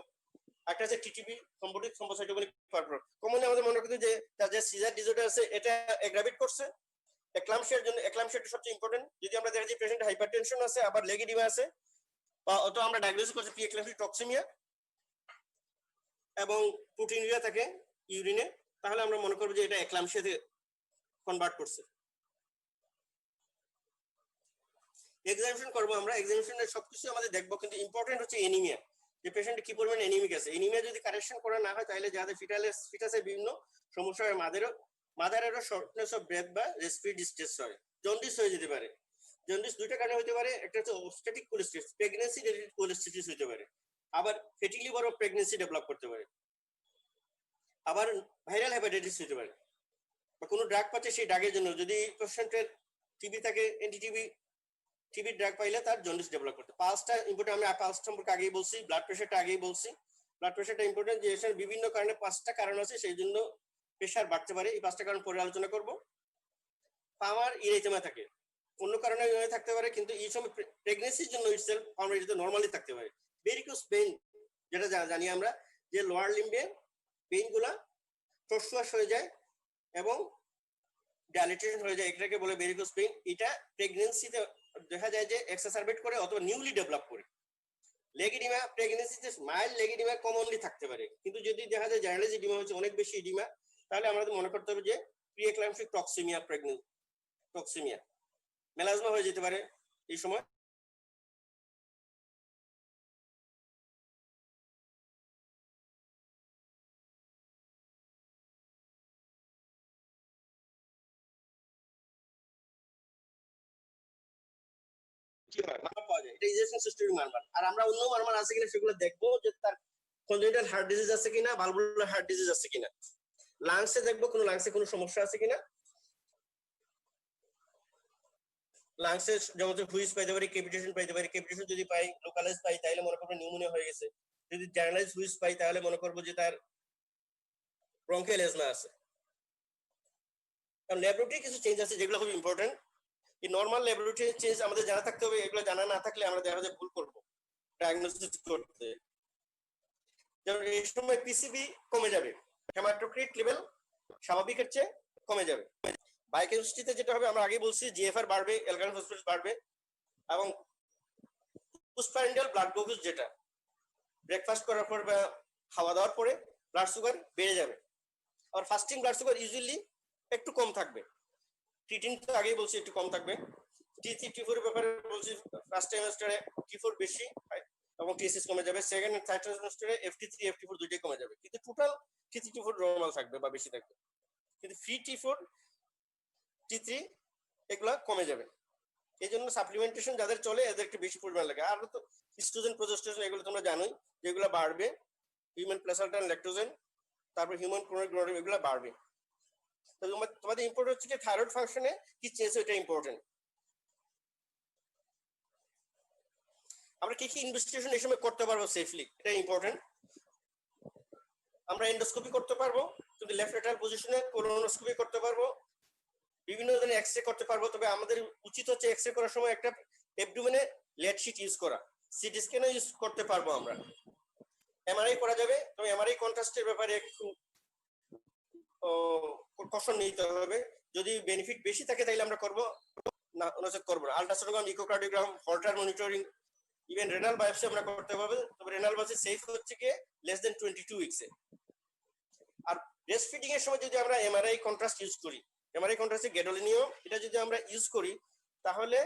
একটা আছে টিটিপি, থ্রম্বোটিক থ্রম্বোসাইটোপেনিক পারফর। কমনলি আমাদের মনে করতে যে তার যে সিজার ডিসঅর্ডার আছে এটা এগ্রাভেট করছে। এক্লাম্পসিয়ার জন্য এক্লাম্পসিয়াটা সবচেয়ে ইম্পর্টেন্ট। যদি আমরা দেখি যে পেশেন্ট হাইপারটেনশন আছে, আবার লেগ এডিমা আছে, বা অত আমরা ডায়াগনোসিস করছি প্রি-এক্লাম্পটিক টক্সিমিয়া এবং প্রোটিনুরিয়া থাকে ইউরিনে, তাহলে আমরা মনে করব যে এটা এক্লাম্পসিয়াতে কনভার্ট করছে। এক্সামিনেশন করবো আমরা, এক্সামিনেশনে সবকিছু আমাদের দেখবো, কিন্তু ইম্পর্টেন্ট হচ্ছে এনিমিয়া, যে পেশেন্ট কি পরিমাণ এনিমিক আছে। এনিমিয়া যদি কারেকশন করা না হয় তাহলে যাদের ফিটাসের বিভিন্ন সমস্যা হয়, মাদারেরও শর্টনেস অফ ব্রেথ বা রেসপিরেটরি ডিস্ট্রেস হয়, জন্ডিস হয়ে যেতে পারে। জন্ডিস দুইটা কারণে হতে পারে, একটা হচ্ছে অবস্টেটিক কোলেস্টিস, প্রেগন্যান্সি রিলেটেড কোলেস্টিস হতে পারে, আবার fatty liver of pregnancy develop করতে পারে, আবার ভাইরাল হেপাটাইটিস হতে পারে, বা কোনো ড্রাগ পাচ্ছে সেই ড্রাগের জন্য। যদি পেশেন্টের টিবি থাকে, টিবি ড্রাগ পাইলে তার জন্ডিস ডেভেলপ করতে। পালসটা ইম্পর্টেন্ট, আমি পালস সম্পর্কে আগেই বলছি, ব্লাড প্রেশারটা আগেই বলছি। ব্লাড প্রেশারটা ইম্পর্টেন্ট, যে এর বিভিন্ন কারণে 5টা কারণ আছে সেই জন্য প্রেশার বাড়তে পারে। এই 5টা কারণ পরে আলোচনা করব। পাওয়ার ইরেথেমা থাকে, অন্য কারণে থাকতে পারে, কিন্তু এই সময় প্রেগন্যান্সির জন্য ইটসেলফ পাওয়ার ইরেথেমা নরমালি থাকতে পারে। ভেরিকোজ পেইন, যেটা জানি আমরা, যে লোয়ার লিম্বে পেইন গুলা টসুয়াশ হয়ে যায় এবং ডাইলেটেশন হয়ে যায়, এটাকে বলে ভেরিকোজ পেইন। এটা প্রেগন্যান্সিতে দেখা যায় যে এক্সাসারবেট করে অথবা নিউলি ডেভেলপ করে। লেগ এডিমা প্রেগন্যান্সিতে মাইল্ড লেগ এডিমা কমনলি থাকতে পারে, কিন্তু যদি দেখা যায় জেনারেলাইজ এডিমা হচ্ছে অনেক বেশি এডিমা, তাহলে আমাদের মনে করতে হবে যে প্রি-এক্লাম্পটিক টক্সিমিয়া, মেলাজমা হয়ে যেতে পারে এই সময়। কি হয় মান পাওয়া যায়, এটা ইজেকশন সিস্টেমের মান। আর আমরা অন্য মান আছে কিনা সেগুলো দেখবো, যে তার কনজেনিটাল হার্ট ডিজিজ আছে কিনা, ভালভুলার হার্ট ডিজিজ আছে কিনা। লাংসে দেখবো কোনো লাংসে কোনো সমস্যা আছে কিনা। লাংসে যেমন হুইস পাইতে পারি, ক্যাভিটেশন পাইতে পারি। ক্যাভিটেশন যদি পাই, লোকালাইজ পাই, তাহলে মনে করবো নিউমোনিয়া হয়ে গেছে। যদি জার্নালাইজ হুইস পাই তাহলে মনে করবো যে তার ব্রঙ্কিয়াল এজমা আছে। কারণ ল্যাবরেটরি কিছু চেঞ্জ আছে যেগুলো খুব ইম্পর্টেন্ট। এই নর্মাল ল্যাবরেটরি চেঞ্জ আমাদের জানা থাকতে হবে, এগুলো জানা না থাকলে আমরা দেখা যায় ভুল করবো ডায়াগনোসিস করতে। যেমন এই সময় পিসিবি কমে যাবে, হেমাটোক্রিট লেভেল স্বাভাবিকের চেয়ে কমে যাবে। বায়োকেমিস্ট্রিতে যেটা হবে আমরা আগে বলছি, জিএফআর বাড়বে, অ্যালকালাইন ফসফেট বাড়বে, এবং পোস্টপ্রান্ডিয়াল ব্লাড গ্লুকোজ যেটা ব্রেকফাস্ট করার পর বা খাওয়া দাওয়ার পরে ব্লাড সুগার বেড়ে যাবে। আর ফাস্টিং ব্লাড সুগার ইউজুয়ালি একটু কম থাকবে। ক্রিটিন তো আগেই বলছি একটু কম থাকবে। T3 T4 এর ব্যাপারে বলছি, ফার্স্ট ট্রাইমেস্টারে T4 বেশি এবং TSS কমে যাবে। Second and third ট্রাইমেস্টারে FT3 FT4 দুইটাই কমে যাবে, কিন্তু টোটাল T3 T4 নরমাল থাকবে বা বেশি থাকবে, কিন্তু ফ্রি T4 T3 এগুলা কমে যাবে। এই জন্য সাপ্লিমেন্টেশন যাদের চলে এদের একটু বেশি পরিমাণ লাগে। আর তো ইস্ট্রোজেন প্রোজেস্টেরন এগুলো তোমরা জানোই যেগুলো বাড়বে, হিউম্যান প্লাসেন্টা ল্যাকটোজেন, তারপর হিউম্যান ক্রোনিক গ্লোমেরুলার এগুলো বাড়বে। তো তোমাদের ইম্পর্টেন্ট হচ্ছে কি থাইরয়েড ফাংশনে কি চেঞ্জ, এটা ইম্পর্টেন্ট। আমরা কি কি ইনভেস্টিগেশন এই সময় করতে পারবো সেফলি, এটা ইম্পর্টেন্ট। আমরা এন্ডোস্কোপি করতে পারবো, কিন্তু লেফট ল্যাটারাল পজিশনে কোলোনোস্কোপি করতে পারবো, বিভিন্ন ধরনের এক্সরে করতে পারবো। তবে আমাদের উচিত হচ্ছে এক্সরে করার সময় একটা অ্যাবডোমেনে লেড শিট ইউজ করা। সিটি স্ক্যানও ইউজ করতে পারবো আমরা। এমআরআই করা যাবে, তবে এমআরআই কন্ট্রাস্টের ব্যাপারে একটু কষন নিতে হবে। যদি বেনিফিট বেশি থাকে তাহলে আমরা করবো, না নচেত করবো না। Ultrasonogram, echocardiogram, Holter monitoring, even renal biopsy আমরা করতে পারবো। তবে রেনাল বায়োপসি সেফ হচ্ছে কি লেস দেন 22 উইকসে। আর ব্রেস্ট ফিডিং এর সময় যদি আমরা এমআরআই কন্ট্রাস্ট ইউজ করি, এমআরআই কন্ট্রাস্টে গ্যাডোলিনিয়াম, এটা যদি আমরা ইউজ করি তাহলে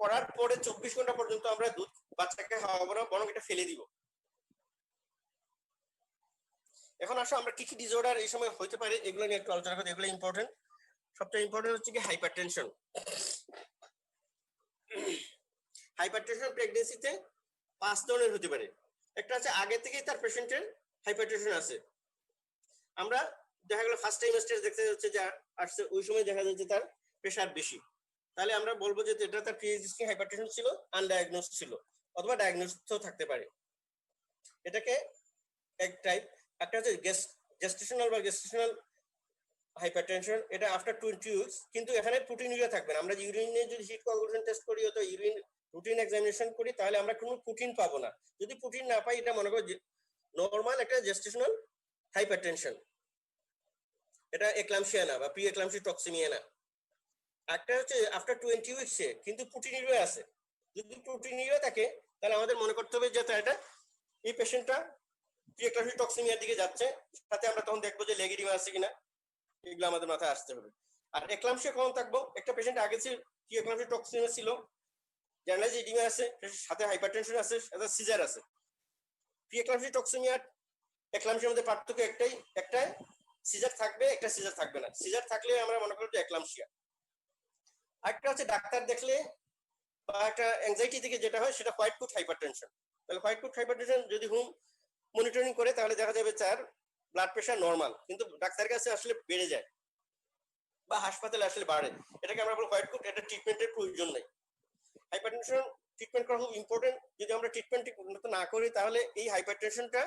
করার পরে 24 ঘন্টা পর্যন্ত আমরা দুধ বাচ্চাকে খাওয়াবো না, বরং এটা ফেলে দিব। এখন আসো আমরা কি কি ডিসঅর্ডার এই সময় হতে পারে এগুলো নিয়ে একটু আলোচনা করি, এগুলো ইম্পর্টেন্ট। সবচেয়ে ইম্পর্টেন্ট হচ্ছে কি হাইপারটেনশন। হাইপারটেনশন প্রেগন্যান্সিতে 5 ধরনের হতে পারে। একটা আছে আগে থেকেই তার পেশেন্টের হাইপারটেনশন আছে, আমরা দেখা গেল ফার্স্ট ট্রাইমেস্টারে দেখতে যাচ্ছে যে আসছে, ওই সময় দেখা যাচ্ছে তার প্রেশার বেশি, তাহলে আমরা বলবো যে এটা তার প্রি এক্সিস্টিং হাইপারটেনশন ছিল, আনডায়াগনোজ ছিল, অথবা ডায়াগনোজও থাকতে পারে। এটাকে এক টাইপ। একটা হচ্ছে গেস্টেশনাল হাইপারটেনশন, এটা আফটার 20 উইকস, কিন্তু এখানে প্রোটিনিউরিয়া থাকবে না। আমরা ইউরিনে যদি হিট কোয়াগুলেশন টেস্ট করি অথবা ইউরিন রুটিন এক্সামিনেশন করি তাহলে আমরা কোনো প্রোটিন পাবো না। যদি প্রোটিন না পাই, এটা মনে করো নর্মাল একটা জেস্টেশনাল হাইপারটেনশন, এটা এক্লামসিয়া না বা প্রি এক্লামসিয়া টক্সিমিয়া না। একটা হচ্ছে আফটার 20 উইকসে কিন্তু প্রোটিনিউরিয়া আছে। যদি প্রোটিনিউরিয়া থাকে তাহলে আমাদের মনে করতে হবে যে এটা এই পেশেন্টটা প্রি এক্লামসিয়া টক্সিমিয়ার দিকে যাচ্ছে। সাথে আমরা তখন দেখবো যে লেগিডিমা আছে কিনা, এগুলো আমাদের মাথায় আসতে হবে। আর এক্লামসিয়া কখন থাকবো, একটা পেশেন্ট আগে প্রি এক্লামসিয়া টক্সিমিয়া ছিল, জার্নালাইজ এডিমা আছে, সাথে হাইপারটেনশন আছে, সাথে সিজার আছে। প্রি এক্লামসিয়া টক্সিমিয়া এক্লামসিয়ার মধ্যে পার্থক্য একটাই, একটা সিজার থাকবে, একটা সিজার থাকবে না। সিজার থাকলে আমরা মনে করি যে এক্লামসিয়া। আরেকটা হচ্ছে ডাক্তার দেখলে বা একটা অ্যাংজাইটি থেকে যেটা হয় সেটা হোয়াইট কুট হাইপারটেনশন। তাহলে হোয়াইট কুট হাইপারটেনশন যদি হোম মনিটরিং করে তাহলে দেখা যাবে তার ব্লাড প্রেশার নর্মাল, কিন্তু ডাক্তারের কাছে আসলে বেড়ে যায় বা হাসপাতালে আসলে বাড়ে, এটাকে আমরা বলবো হোয়াইট কুট। এটা ট্রিটমেন্টের প্রয়োজন নেই। হাইপারটেনশন ট্রিটমেন্ট করা খুব ইম্পর্টেন্ট। যদি আমরা ট্রিটমেন্ট না করি তাহলে এই হাইপারটেনশনটা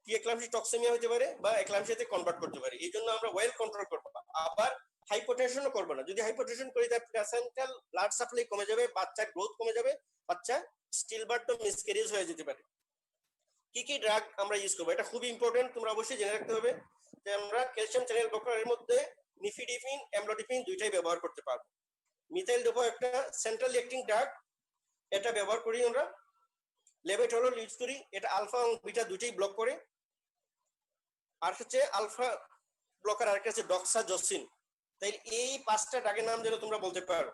প্রি-এক্লাম্পসিয়া টক্সেমিয়া হতে পারে বা এক্লাম্পসিয়াতে কনভার্ট করতে পারে। এই জন্য আমরা ওয়েল কন্ট্রোল করবো। আবার হাইপোটেনশনও করবো না। যদি হাইপোটেনশন করি তার প্লাসেন্টাল ব্লাড সাপ্লাই কমে যাবে, বাচ্চার গ্রোথ কমে যাবে, বাচ্চা স্টিল বার্থ মিসক্যারেজ হয়ে যেতে পারে। কি কি ড্রাগ আমরা ইউজ করবো এটা খুব ইম্পর্টেন্ট, তোমরা অবশ্যই জেনে রাখতে হবে যে আমরা ক্যালসিয়াম চ্যানেল ব্লকারের মধ্যে নিফিডিপিন, অ্যামলোডিপিন দুইটাই ব্যবহার করতে পারবো। মিথাইল ডোপা একটা সেন্ট্রাল অ্যাক্টিং ড্রাগ, এটা ব্যবহার করি আমরা। লেবেটলল ইউজ করি, এটা আলফা এবং বিটা দুইটাই ব্লক করে। আর হচ্ছে আলফা ব্লকার, আর একটা হচ্ছে ডক্সাজোসিন। তাই এই 5টা ড্রাগের নাম যেন তোমরা বলতে পারো।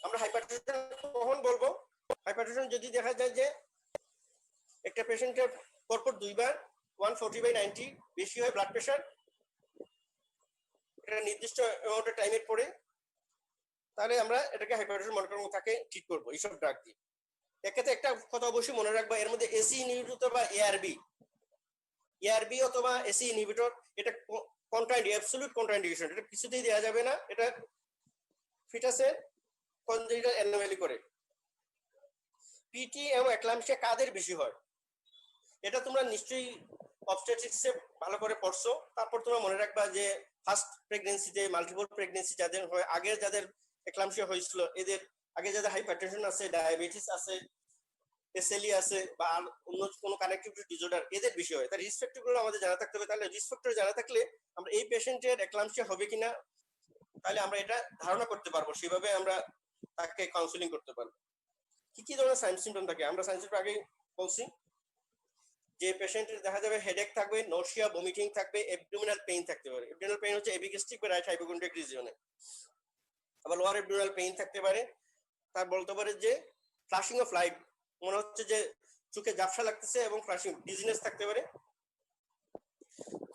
আমরা হাইপারটেনশন কখন বলবো, হাইপারটেনশন যদি দেখা যায় যে একটা পেশেন্টের পরপর 2 বার 140/90 বেশি হয় ব্লাড প্রেশার, এটা নির্দিষ্ট অ্যামাউন্টের টাইমের পরে, তাহলে আমরা এটাকে হাইপারটেনশন মনে করবো, তাকে ঠিক করবো এইসব ড্রাগ দিয়ে। এক্ষেত্রে একটা কথা অবশ্যই মনে রাখবা, এর মধ্যে এসি ইনহিবিটর বা এআরবি অথবা এসি ইনহিবিটর এটা অ্যাবসলিউট কন্ট্রাইন্ডিকেশন, এটা কিছুতেই দেওয়া যাবে না, এটা ফিটাসের কনজেনিটাল অ্যানোমালি করে। পিটি এবং এক্লাম্পসিয়া কাদের বেশি হয়, এটা তোমরা নিশ্চয়ই অবস্টেট্রিক্সে ভালো করে পড়ছো। তারপর তোমরা মনে রাখবা যে ফার্স্ট প্রেগনেন্সিতে, মাল্টিপল প্রেগনেন্সি যাদের হয়, আগে যাদের এক্লাম্পসিয়া হয়েছিল, এদের আগে যাদের হাইপারটেনশন আছে, ডায়াবেটিস আছে, এসএলই আছে বা অন্য কোনো কানেক্টিভিটি ডিসঅর্ডার, এদের বেশি হয়। তার রিস্ক ফ্যাক্টরগুলো আমাদের জানা থাকতে হবে। তাহলে রিস্ক ফ্যাক্টর জানা থাকলে আমরা এই পেশেন্টের এক্লাম্পসিয়া হবে কিনা তাহলে আমরা এটা ধারণা করতে পারবো, সেভাবে আমরা তাকে কাউন্সিলিং করতে পারবো। কি কি ধরনের সাইন সিমটম থাকে আমরা সাইন সিমটম আগেই বলছি, যে পেশেন্টের দেখা যাবে হেডেক থাকবে, নর্সিয়া, ভমিটিং থাকবে, অ্যাবডোমিনাল পেইন থাকতে পারে। অ্যাবডোমিনাল পেইন হচ্ছে এপিগ্যাস্ট্রিক বা রাইট হাইপোকন্ড্রিয়াক রিজিয়নে। আবার লোয়ার অ্যাবডোমিনাল পেইন থাকতে পারে। তার বলতে পারে যে ফ্লাশিং অফ লাইট, মনে হচ্ছে যে চোখে ঝাপসা লাগতেছে, এবং ফ্লাশিং ডিজিনেস থাকতে পারে।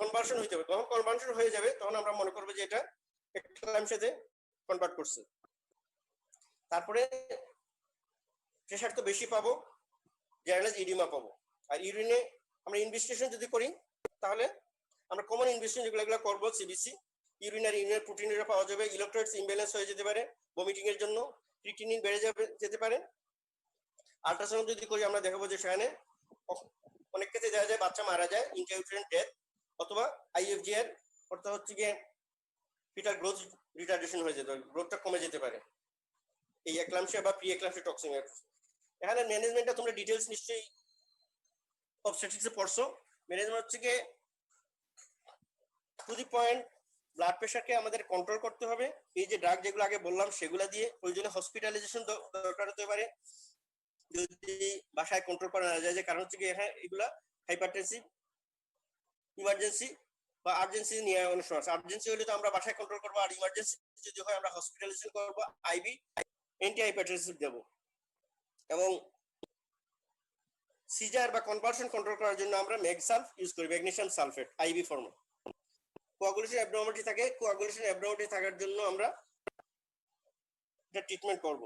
কনভার্সন হইতে পারে, তখন কনভার্সন হয়ে যাবে, তখন আমরা মনে করবো যে এটা এক্লাম্পসিয়াতে কনভার্ট করছে। তারপরে প্রেশার তো বেশি পাবো, জেনারেলাইজ ইডিমা পাবো। আর ইউরিনে আমরা ইনভেস্টিগেশন যদি করি তাহলে আমরা কমন ইনভেস্টিগেশন যেগুলো করবো, সিবিসি, ইউরিনারি ইউরিনারি প্রোটিনটা পাওয়া যাবে, ইলেকট্রোলাইটস ইমব্যালেন্স হয়ে যেতে পারে, ভমিটিং এর জন্য ক্রিটিনিন বেড়ে যেতে পারে। আল্ট্রাসাউন্ড যদি করি আমরা দেখাবো যে সেখানে অনেক ক্ষেত্রে দেখা যায় বাচ্চা মারা যায়, ইন্ট্রাইউটেরাইন ডেথ, অথবা আইএফজিআর অর্থাৎ হচ্ছে গিয়ে ফিটাল গ্রোথ রিটার্ডেশন হয়ে যেতে পারে, গ্রোথটা কমে যেতে পারে এই এক্লাম্পসিয়া বা প্রি এক্লাম্পসিয়া টক্সিনের। এখানে ম্যানেজমেন্টটা তোমরা ডিটেলস নিশ্চয়ই অবস্টেট্রিক্সে পড়ছো। ম্যানেজমেন্ট হচ্ছে গিয়ে টু দি পয়েন্ট, ব্লাড প্রেশারকে আমাদের কন্ট্রোল করতে হবে। এই যে ড্রাগ যেগুলো আগে বললাম সেগুলো দিয়ে প্রয়োজনে হসপিটালাইজেশন দরকার হতে পারে যদি বাসায় কন্ট্রোল করা না যায়। যে কারণ হচ্ছে কি এখানে এগুলা হাইপারটেনসিভ, ইমার্জেন্সি বা আর্জেন্সি নিয়ে অনেক সময়। আর্জেন্সি হলে তো আমরা বাসায় কন্ট্রোল করবো, আর ইমার্জেন্সি যদি হয় আমরা হসপিটালাইজেশন করবো, আইবি অ্যান্টি হাইপারটেনসিভ দেবো। এবং সিজার বা কনভার্সন কন্ট্রোল করার জন্য আমরা ম্যাগসালফ ইউজ করি, ম্যাগনেসিয়াম সালফেট আইবি ফর্মে। কোয়াগুলেশন অ্যাবনর্মালিটি থাকে, কোয়াগুলেশন অ্যাবনর্মালিটি থাকার জন্য আমরা এটা ট্রিটমেন্ট করব।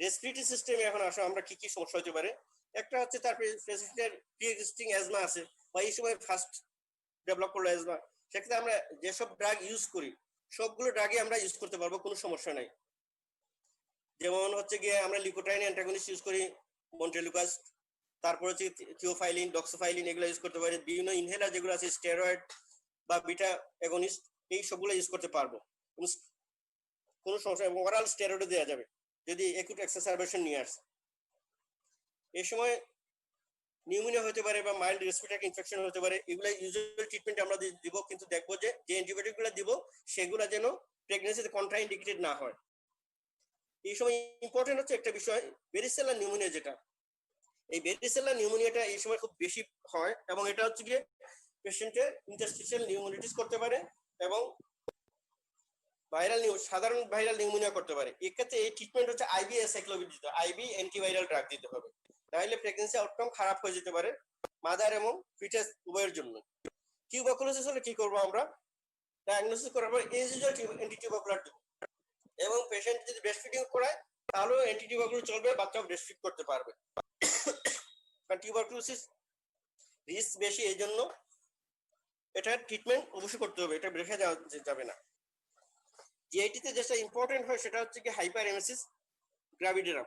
রেসপিরেটরি সিস্টেমে এখন আসো আমরা কি কি সমস্যা হতে পারে। একটা হচ্ছে তার পেশেন্টের প্রি এক্সিস্টিং অ্যাজমা আছে, বা এই সময় ফার্স্ট ডেভেলপ করলো অ্যাজমা, সেক্ষেত্রে আমরা যেসব ড্রাগ ইউজ করি সবগুলো ড্রাগই আমরা ইউজ করতে পারবো, কোনো সমস্যা নাই। যেমন হচ্ছে গিয়ে আমরা লিকোট্রাইন অ্যান্টাগনিস্ট ইউজ করি, মন্টেলুকাস, তারপর হচ্ছে থিওফাইলিন, ডক্সোফাইলিন, এগুলো ইউজ করতে পারি। বিভিন্ন ইনহেলার যেগুলো আছে, স্টেরয়েড বা বিটা অ্যাগনিস্ট, এই সবগুলো ইউজ করতে পারবো, কোনো সমস্যা। এবং ওরাল স্টেরয়েডও দেওয়া যাবে যদি অ্যাকুট এক্সারসারবেশন নিয়ে আসে। এই সময় নিউমোনিয়া হতে পারে বা মাইল্ড রেসপিরেটরি ইনফেকশন হতে পারে, এগুলো ইউজুয়াল ট্রিটমেন্ট আমরা দিব, কিন্তু দেখবো যে অ্যান্টিবায়োটিকগুলো দিব সেগুলো যেন প্রেগনেন্সিতে কন্ট্রাইন্ডিকেটেড না হয়। এই সময় ইম্পর্টেন্ট হচ্ছে একটা বিষয়, ভেরিসেলার নিউমোনিয়া, যেটা এই ভেরিসেলার নিউমোনিয়াটা এই সময় খুব বেশি হয়, এবং এটা হচ্ছে গিয়ে পেশেন্টের ইন্টারস্টিশিয়াল নিউমোনিটিস করতে পারে এবং সাধারণ ভাইরাল নিউমোনিয়া করতে পারে। এক্ষেত্রে এই ট্রিটমেন্ট হচ্ছে আইবি অ্যাসাইক্লোভির দিতে হবে, আইবি অ্যান্টিভাইরাল ড্রাগ দিতে হবে, তাহলে প্রেগনেন্সি আউটকাম খারাপ হয়ে যেতে পারে মাদার এবং ফিটাস উভয়ের জন্য। টিউবারকুলোসিস হলে কি করবো আমরা, ডায়াগনোসিস করার পর এজ ইউজুয়াল অ্যান্টিটিউবারকুলার দেব, এবং পেশেন্ট যদি ব্রেস্ট ফিডিং করায় তাহলেও অ্যান্টিটিউবারকুলার চলবে, বাচ্চাও ব্রেস্ট ফিড করতে পারবে। কারণ টিউবারকুলোসিস রিস্ক বেশি, এই জন্য এটা ট্রিটমেন্ট অবশ্যই করতে হবে, এটা রেখে যাওয়া যাবে না। জিআইটিতে যেটা ইম্পর্টেন্ট হয় সেটা হচ্ছে কি হাইপারএমেসিস গ্রাভিডেরাম।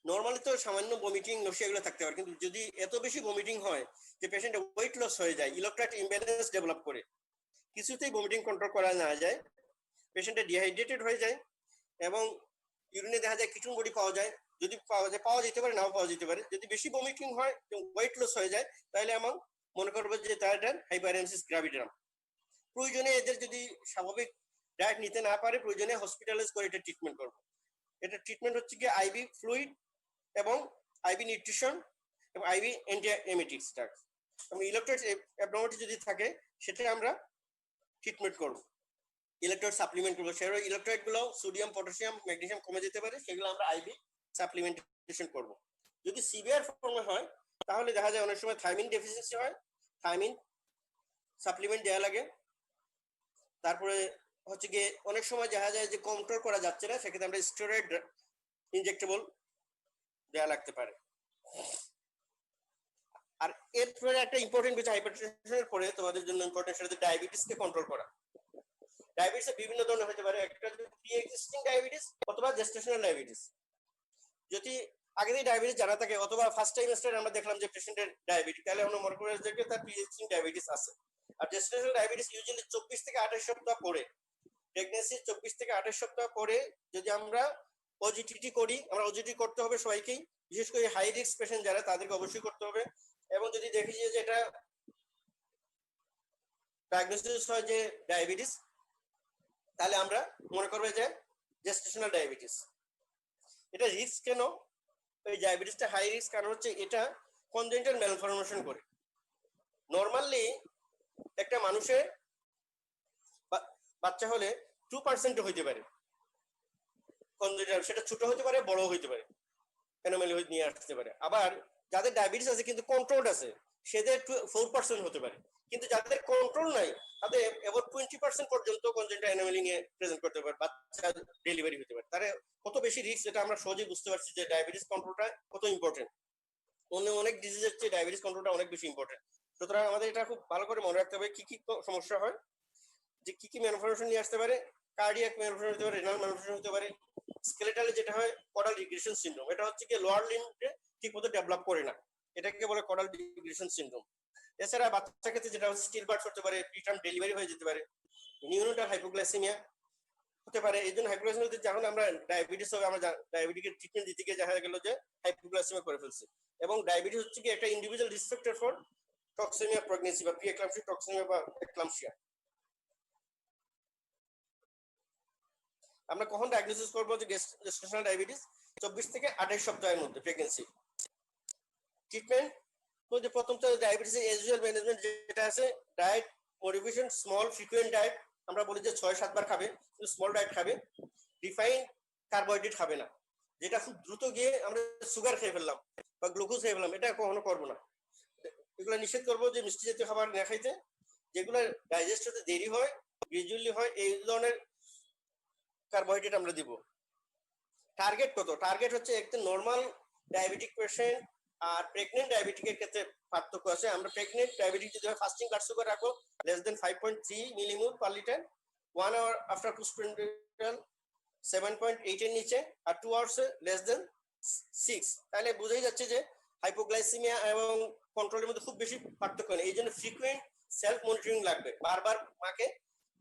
নর্মালি তো সামান্য ভমিটিং, নশিয়া এগুলো থাকতে পারে, কিন্তু যদি এত বেশি ভমিটিং হয় যে পেশেন্টের ওয়েট লস হয়ে যায়, ইলেকট্রোলাইট ইমব্যালেন্স ডেভেলপ করে, কিছুতেই ভমিটিং কন্ট্রোল করা না যায়, পেশেন্টের ডিহাইড্রেটেড হয়ে যায় এবং ইউরিনে দেখা যায় কিটন বডি পাওয়া যায়, যদি পাওয়া যেতে পারে, নাও পাওয়া যেতে পারে। যদি বেশি ভমিটিং হয়, ওয়েট লস হয়ে যায়, তাহলে আমার মনে করবো যে তার হাইপারএমেসিস গ্রাভিডেরাম। প্রয়োজনে এদের যদি স্বাভাবিক ডায়েট নিতে না পারে, প্রয়োজনে হসপিটালাইজ করে এটা ট্রিটমেন্ট করবো। এটা ট্রিটমেন্ট হচ্ছে কি আইবি ফ্লুইড এবং আইবি নিউট্রিশন এবং আইবি অ্যান্টিএমেটিক্স ড্রাগ এবং ইলেকট্রোলাইট অ্যাবনর্মালিটি যদি থাকে সেটা আমরা ট্রিটমেন্ট করবো, ইলেকট্রোলাইট সাপ্লিমেন্ট করবো। সেগুলো ইলেকট্রোলাইট গুলো সোডিয়াম, পটাশিয়াম, ম্যাগনেসিয়াম কমে যেতে পারে, সেগুলো আমরা আইবি সাপ্লিমেন্টেশন করবো। যদি সিভিয়ার ফর্মে হয় তাহলে দেখা যায় অনেক সময় থাইমিন ডেফিসিয়েন্সি হয়, থাইমিন সাপ্লিমেন্ট দেওয়া লাগে। তারপরে হচ্ছে গিয়ে অনেক সময় দেখা যায় যে কন্ট্রোল করা যাচ্ছে না, সেক্ষেত্রে আমরা স্টেরয়েড ইনজেক্টেবল দেওয়া লাগতে পারে। আর এরপরে একটা ইম্পর্টেন্ট বিষয় হাইপারটেনশনের পরে তোমাদের জন্য ইম্পর্টেন্ট, সেটা হচ্ছে ডায়াবেটিসকে কন্ট্রোল করা। ডায়াবেটিস বিভিন্ন ধরনের হতে পারে, একটা প্রি এক্সিস্টিং ডায়াবেটিস অথবা জেস্টেশনাল ডায়াবেটিস। যদি আগে থেকে ডায়াবেটিস জানা থাকে অথবা ফার্স্ট টাইমেস্টারে আমরা দেখলাম যে পেশেন্টের ডায়াবেটিস, তাহলে আমরা মনে করি যে তার প্রি এক্সিস্টিং ডায়াবেটিস আছে। আর জেস্টেশনাল ডায়াবেটিস ইউজুয়ালি 24 থেকে 28 সপ্তাহ পরে, প্রেগন্যান্সি 24 থেকে 28 সপ্তাহ পরে যদি আমরা ওজিটিটি করি, আমরা ওজিটি করতে হবে সবাইকেই, বিশেষ করে হাই রিস্ক পেশেন্ট যারা তাদেরকে অবশ্যই করতে হবে। এবং যদি দেখি যে এটা ডায়াগনোসিস হয় যে ডায়াবেটিস, তাহলে আমরা মনে করবো যে জেস্টেশনাল ডায়াবেটিস। এটা রিস্ক কেন? এই ডায়াবেটিসটা হাই রিস্ক কারণ হচ্ছে এটা কনজেনিটাল ম্যালফরমেশন করে। নরমালি একটা মানুষের বাচ্চা হলে 2% হইতে পারে কনজেনিটাল, সেটা ছোট হতে পারে বড় হইতে পারে, অ্যানোমালি নিয়ে আসতে পারে। আবার যাদের ডায়াবেটিস আছে কিন্তু কন্ট্রোল আছে, সেদের 4% হতে পারে। কিন্তু যাদের কন্ট্রোল নাই তাদের এবার 20% পর্যন্ত কনজেনিটাল অ্যানোমালি নিয়ে প্রেজেন্ট করতে পারে, বাচ্চা ডেলিভারি হতে পারে। তারা কত বেশি রিস্ক এটা আমরা সহজেই বুঝতে পারছি যে ডায়াবেটিস কন্ট্রোলটা কত ইম্পর্টেন্ট। অন্য অনেক ডিজিজের চেয়ে ডায়াবেটিস কন্ট্রোলটা অনেক বেশি ইম্পর্টেন্ট। সুতরাং আমাদের এটা খুব ভালো করে মনে রাখতে হবে কি কি সমস্যা হয়, যে কি কি ম্যালফরমেশন নিয়ে আসতে পারে। কার্ডিয়াক ম্যালফরমেশন হতে পারে, রেনাল ম্যালফরমেশন হতে পারে। স্কেলেটালে যেটা হয় কডাল রিগ্রেশন সিনড্রোম, এটা হচ্ছে কি লোয়ার লিম্বকে ঠিকমতো ডেভেলপ করে না, এটাকে বলে কডাল রিগ্রেশন সিনড্রোম। এছাড়া বাচ্চার ক্ষেত্রে যেটা হচ্ছে স্টিল বার্থ হতে পারে, প্রিটার্ম ডেলিভারি হয়ে যেতে পারে, নিউরোটাল হাইপোগ্লাইসেমিয়া হতে পারে। এই জন্য হাইপোগ্লাইসেমিয়া যখন আমরা ডায়াবেটিস হবে, আমরা ডায়াবেটিকের ট্রিটমেন্ট দিতে গিয়ে দেখা গেল যে হাইপোগ্লাইসেমিয়া করে ফেলছে। এবং ডায়াবেটিস হচ্ছে কি একটা individual risk factor for toxaemia pregnancy বা প্রি এক্লাম্পসিয়া টক্সেমিয়া বা এক্লাম্পসিয়া। আমরা কখন ডায়াগনোসিস করবো যে গেস্টেশনাল ডায়াবেটিস? 24 থেকে 28 সপ্তাহের মধ্যে প্রেগন্যান্সি। ট্রিটমেন্ট যে প্রথম তো ডায়াবেটিস ইউজুয়াল ম্যানেজমেন্ট যেটা আছে, diet modification, small frequent diet, আমরা বলি যে 6-7 বার খাবে, কিন্তু স্মল ডায়েট খাবে। রিফাইন কার্বোহাইড্রেট খাবে না, যেটা খুব দ্রুত গিয়ে আমরা সুগার খেয়ে ফেললাম বা গ্লুকোজ খেয়ে ফেললাম, এটা কখনো করবো না। এগুলো নিষেধ করবো যে মিষ্টি জাতীয় খাবার না খাইতে, যেগুলো ডাইজেস্ট হতে দেরি হয়, গ্রাজুয়ালি হয়, এই ধরনের কার্বোহাইড্রেট আমরা দিব। টার্গেট কত? টার্গেট হচ্ছে একটা নর্মাল ডায়াবেটিক পেশেন্ট আর প্রেগনেন্ট ডায়াবেটিকের ক্ষেত্রে পার্থক্য আছে। আমরা প্রেগনেন্ট ডায়াবেটিক যদি ফাস্টিং ব্লাড সুগার রাখো less than 5.3 millimole per litre, 1 hour after postprandial 7.8 এর নিচে, আর 2 আওয়ার্স লেস দেন 6, তাহলে বোঝাই যাচ্ছে যে হাইপোগ্লাইসেমিয়া এবং কন্ট্রোলের মধ্যে খুব বেশি পার্থক্য নেই। এই জন্য ফ্রিকুয়েন্ট সেলফ মনিটরিং লাগবে, বারবার মাকে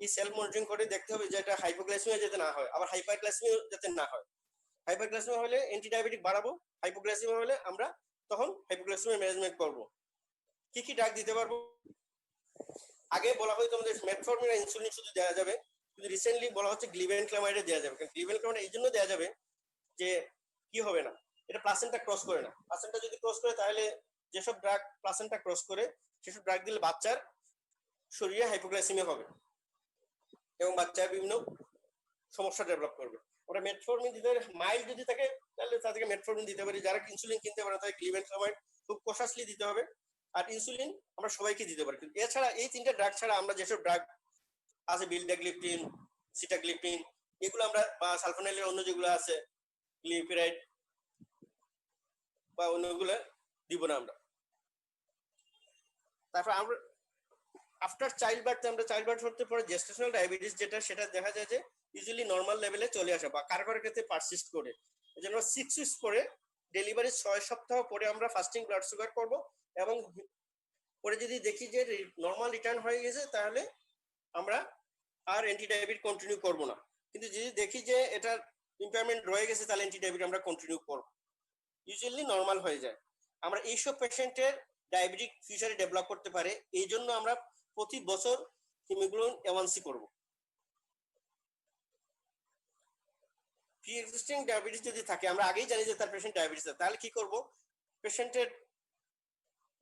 এই সেলফ মনিটরিং করে দেখতে হবে যে এটা হাইপোগ্লাইসেমিয়া যাতে না হয়, আবার হাইপারগ্লাইসেমিয়া যাতে না হয়। হাইপারগ্লাইসেমিয়া হলে অ্যান্টিডায়াবেটিক বাড়াবো, হাইপোগ্লাইসেমিয়া হলে আমরা তখন হাইপোগ্লাইসেমিয়া ম্যানেজমেন্ট করব। কি কি ড্রাগ দিতে পারবো? আগে বলা হয়তো আমাদের মেটফরমিন আর ইনসুলিন শুধু দেওয়া যাবে, কিন্তু রিসেন্টলি বলা হচ্ছে গ্লিবেনক্লামাইড দেওয়া যাবে। গ্লিবেনক্লামাইড এই জন্য দেওয়া যাবে যে কি হবে না, এটা প্লাসেন্টা ক্রস করে না। প্লাসেন্টা যদি ক্রস করে তাহলে যেসব ড্রাগ প্লাসেন্টা ক্রস করে সেসব ড্রাগ দিলে বাচ্চার শরীরে হাইপোগ্লাইসেমিয়া হবে এবং বাচ্চার বিভিন্ন সমস্যা ডেভেলপ করবে। ওরা মেটফরমিন দিতে পারে, মাইল্ড যদি থাকে তাহলে তাদেরকে মেটফরমিন দিতে পারি। যারা ইনসুলিন কিনতে পারে তাদের গ্লিবেনক্লামাইড খুব কশাসলি দিতে হবে। আর ইনসুলিন আমরা সবাইকে দিতে পারি। কিন্তু এছাড়া এই তিনটা ড্রাগ ছাড়া আমরা যেসব ড্রাগ আছে, বিলডাগ্লিপটিন, সিটাগ্লিপটিন, এগুলো আমরা, বা সালফোনাইলের অন্য যেগুলো আছে গ্লিপিরাইড বা অন্যগুলো দিব না আমরা। তারপর আমরা আফটার চাইল্ড বার্থ, আমরা চাইল্ড বার্থ হতে পরে জেস্টেশনাল ডায়াবেটিস যেটা, সেটা দেখা যায় যে ইউজুয়ালি নর্মাল লেভেলে চলে আসে বা কারো কারো ক্ষেত্রে পারসিস্ট করে। এই জন্য 6 উইকস পরে, ডেলিভারির 6 সপ্তাহ পরে আমরা ফাস্টিং ব্লাড সুগার করব। এবং পরে যদি দেখি যে নর্মাল রিটার্ন হয়ে গেছে তাহলে আমরা আর অ্যান্টিডায়াবেটিক কন্টিনিউ করব না। কিন্তু যদি দেখি যে এটা ইম্পেয়ারমেন্ট রয়ে গেছে তাহলে অ্যান্টিডায়াবেটিক আমরা কন্টিনিউ করব। ইউজুয়ালি নর্মাল হয়ে যায়। আমরা এইসব পেশেন্টের ডায়াবেটিক ফিউচারে ডেভেলপ করতে পারে, এই জন্য আমরা প্রতি বছর হিমোগ্লোবিন A1C করব। প্রি এক্সিস্টিং ডায়াবেটিস যদি থাকে, আমরা আগেই জানি যে তার পেশেন্ট ডায়াবেটিস আছে, তাহলে কি করব? পেশেন্টের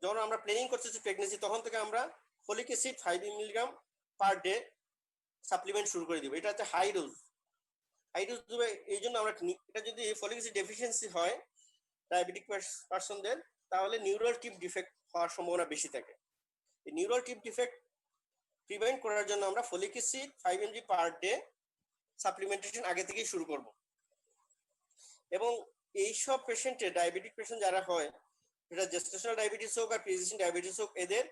যখন আমরা প্ল্যানিং করতেছি প্রেগন্যান্সি, তখন থেকে আমরা folic acid 5 milligram per day supplement শুরু করে দিব। এটা হচ্ছে হাই ডোজ দেবে। এই জন্য আমরা এটা যদি ফলিক অ্যাসিড ডেফিসিয়েন্সি হয় ডায়াবেটিক পার্সনদের, তাহলে নিউরাল টিপ ডিফেক্ট হওয়ার সম্ভাবনা বেশি থাকে। এই নিউরাল টিপ ডিফেক্ট প্রিভেন্ট করার জন্য আমরা folic acid 5 mg per day supplementation আগে থেকেই শুরু করব। এবং এই সব পেশেন্টে ডায়াবেটিক পেশেন্ট যারা হয়, এটা জেস্টেশনাল ডায়াবেটিস হোক আর প্রি-এক্সিস্টিং ডায়াবেটিস হোক, এদের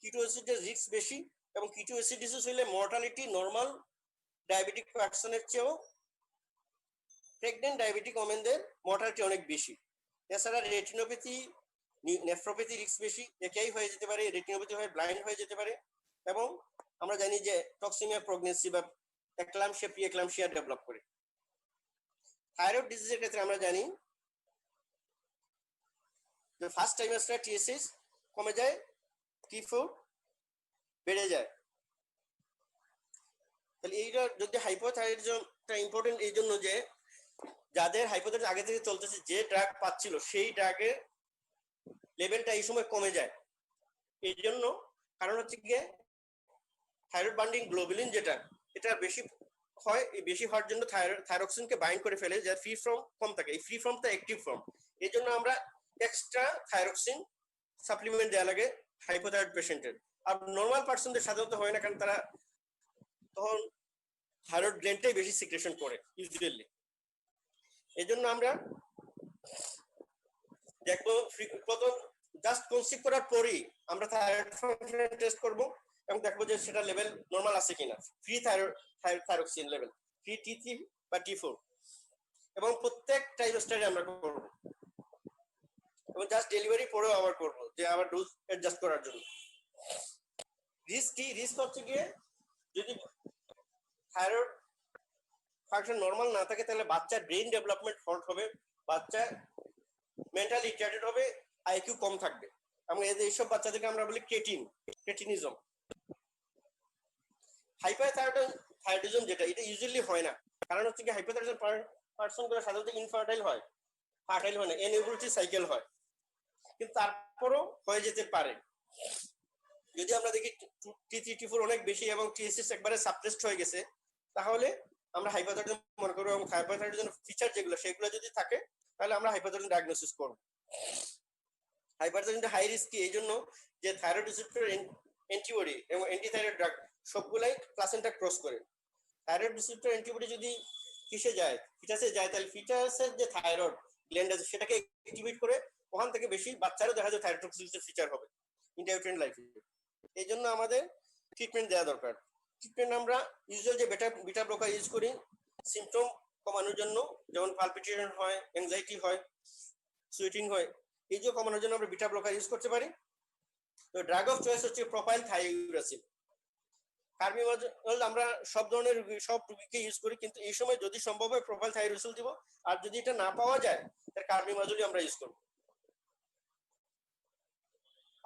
কিটোএসিডের রিস্ক বেশি এবং কিটোএসিডিসিস হলে মর্টালিটি নরমাল ডায়াবেটিক পার্সনের চেয়েও প্রেগনেন্ট ডায়াবেটিক ওমেনদের মর্টালিটি অনেক বেশি। এছাড়া রেটিনোপ্যাথি, নেফ্রোপ্যাথি রিস্ক বেশি, একেই হয়ে যেতে পারে, রেটিনোপ্যাথি হয়ে ব্লাইন্ড হয়ে যেতে পারে। এবং আমরা জানি যে টক্সিমিয়া প্রেগন্যান্সি বা এক্লাম্পসিয়া প্রি এক্লাম্পসিয়া ডেভেলপ করে। থাইরয়েড ডিজিজের ক্ষেত্রে আমরা জানি যে ফার্স্ট ট্রাইমেস্টারে টিএসএইচ কমে যায়, T4 বেড়ে যায়। তাহলে এইটা যদি হাইপোথাইরয়েডিজমটা ইম্পর্টেন্ট এই জন্য যে যাদের হাইপোথাইরয়েড আগে থেকে চলতেছে, যে ড্রাগ পাচ্ছিল সেই ড্রাগের লেভেলটা এই সময় কমে যায়। এই জন্য কারণ হচ্ছে গিয়ে থাইরয়েড বান্ডিং গ্লোবুলিন যেটা, এটা বেশি হয়, এই বেশি হওয়ার জন্য থাইরক্সিনকে বাইন্ড করে ফেলে, যার ফ্রি ফর্ম কম থাকে। এই ফ্রি ফর্মটা অ্যাক্টিভ ফর্ম, এই জন্য আমরা এক্সট্রা থাইরক্সিন সাপ্লিমেন্ট দেওয়া লাগে হাইপোথাইরয়েড পেশেন্টের। আর নর্মাল পার্সনদের সাধারণত হয় না, কারণ তারা তখন থাইরয়েড গ্ল্যান্ডটাই বেশি সিক্রেশন করে ইউজুয়ালি। এই জন্য আমরা দেখবো প্রথম জাস্ট কনসিভ করার পরেই আমরা থাইরয়েড ফাংশন টেস্ট করব এবং দেখবো যে সেটা লেভেল নরমাল আছে কিনা, free thyroxine level, free T3 বা T4, এবং প্রত্যেক ট্রাইমেস্টারে আমরা করব এবং জাস্ট ডেলিভারি পরেও আবার করব, যে আবার ডোজ অ্যাডজাস্ট করার জন্য। রিস্ক কি? রিস্ক হচ্ছে গিয়ে যদি থাইরয়েড ফাংশন নরমাল না থাকে তাহলে বাচ্চার ব্রেন ডেভেলপমেন্ট হল্ট হবে, বাচ্চা মেন্টালি রিটার্ডেড হবে, আইকিউ কম থাকবে। এবং এইসব বাচ্চাদেরকে আমরা বলি ক্রেটিনিজম। হাইপারথাইরয়েডিজম যেটা, এটা ইউজুয়ালি হয় না, কারণ হচ্ছে কি হাইপারথাইরয়েডিজম পার্সনগুলো সাধারণত ইনফার্টাইল হয়, ফার্টাইল হয় না, এনএবিলিটি সাইকেল হয়, কিন্তু তারপরও হয়ে যেতে পারে। যদি আমরা দেখি T3 T4 অনেক বেশি এবং টিএসএস একবারে সাপ্রেসড হয়ে গেছে, তাহলে আমরা হাইপারথাইরয়েডিজম মনে করব, এবং হাইপারথাইরয়েডিজম ফিচার যেগুলো সেগুলো যদি থাকে তাহলে আমরা হাইপারথাইরয়েডিজম ডায়াগনোসিস করব। হাইপারথাইরয়েডিজম হাই রিস্ক এই জন্য যে থাইরয়েড রিসেপ্টর অ্যান্টিবডি এবং অ্যান্টিথাইরয়েড ড্রাগ সবগুলাই প্লাসেন্টা ক্রস করে। থাইরয়েড রিসেপ্টর অ্যান্টিবডি যদি কিসে যায়, ফিটাসে যায়, তাহলে ফিটাসের যে থাইরয়েড গ্ল্যান্ড আছে সেটাকে অ্যাক্টিভেট করে, ওখান থেকে বেশি বাচ্চারও দেখা যায় থাইরয়েড টক্সিসিটির ফিচার হবে ইন্টারভিউটেন্ট লাইফে। এই জন্য আমাদের ট্রিটমেন্ট দেওয়া দরকার। ট্রিটমেন্ট আমরা ইউজুয়াল যে বিটা ব্লকার ইউজ করি সিমটম কমানোর জন্য, যেমন পালপিটেশন হয়, অ্যাংজাইটি হয়, সুইটিং হয়, এই যে কমানোর জন্য আমরা বিটা ব্লকার ইউজ করতে পারি। তো ড্রাগ অফ চয়েস হচ্ছে প্রোপাইল থাইউরাসিন। কার্বিমাজল আমরা সব ধরনের সব রোগীকে ইউজ করি, কিন্তু এই সময় যদি সম্ভব হয় প্রোপাইল থাইউরাসিন দিব, আর যদি এটা না পাওয়া যায় তাহলে কার্বিমাজলই আমরা ইউজ করব।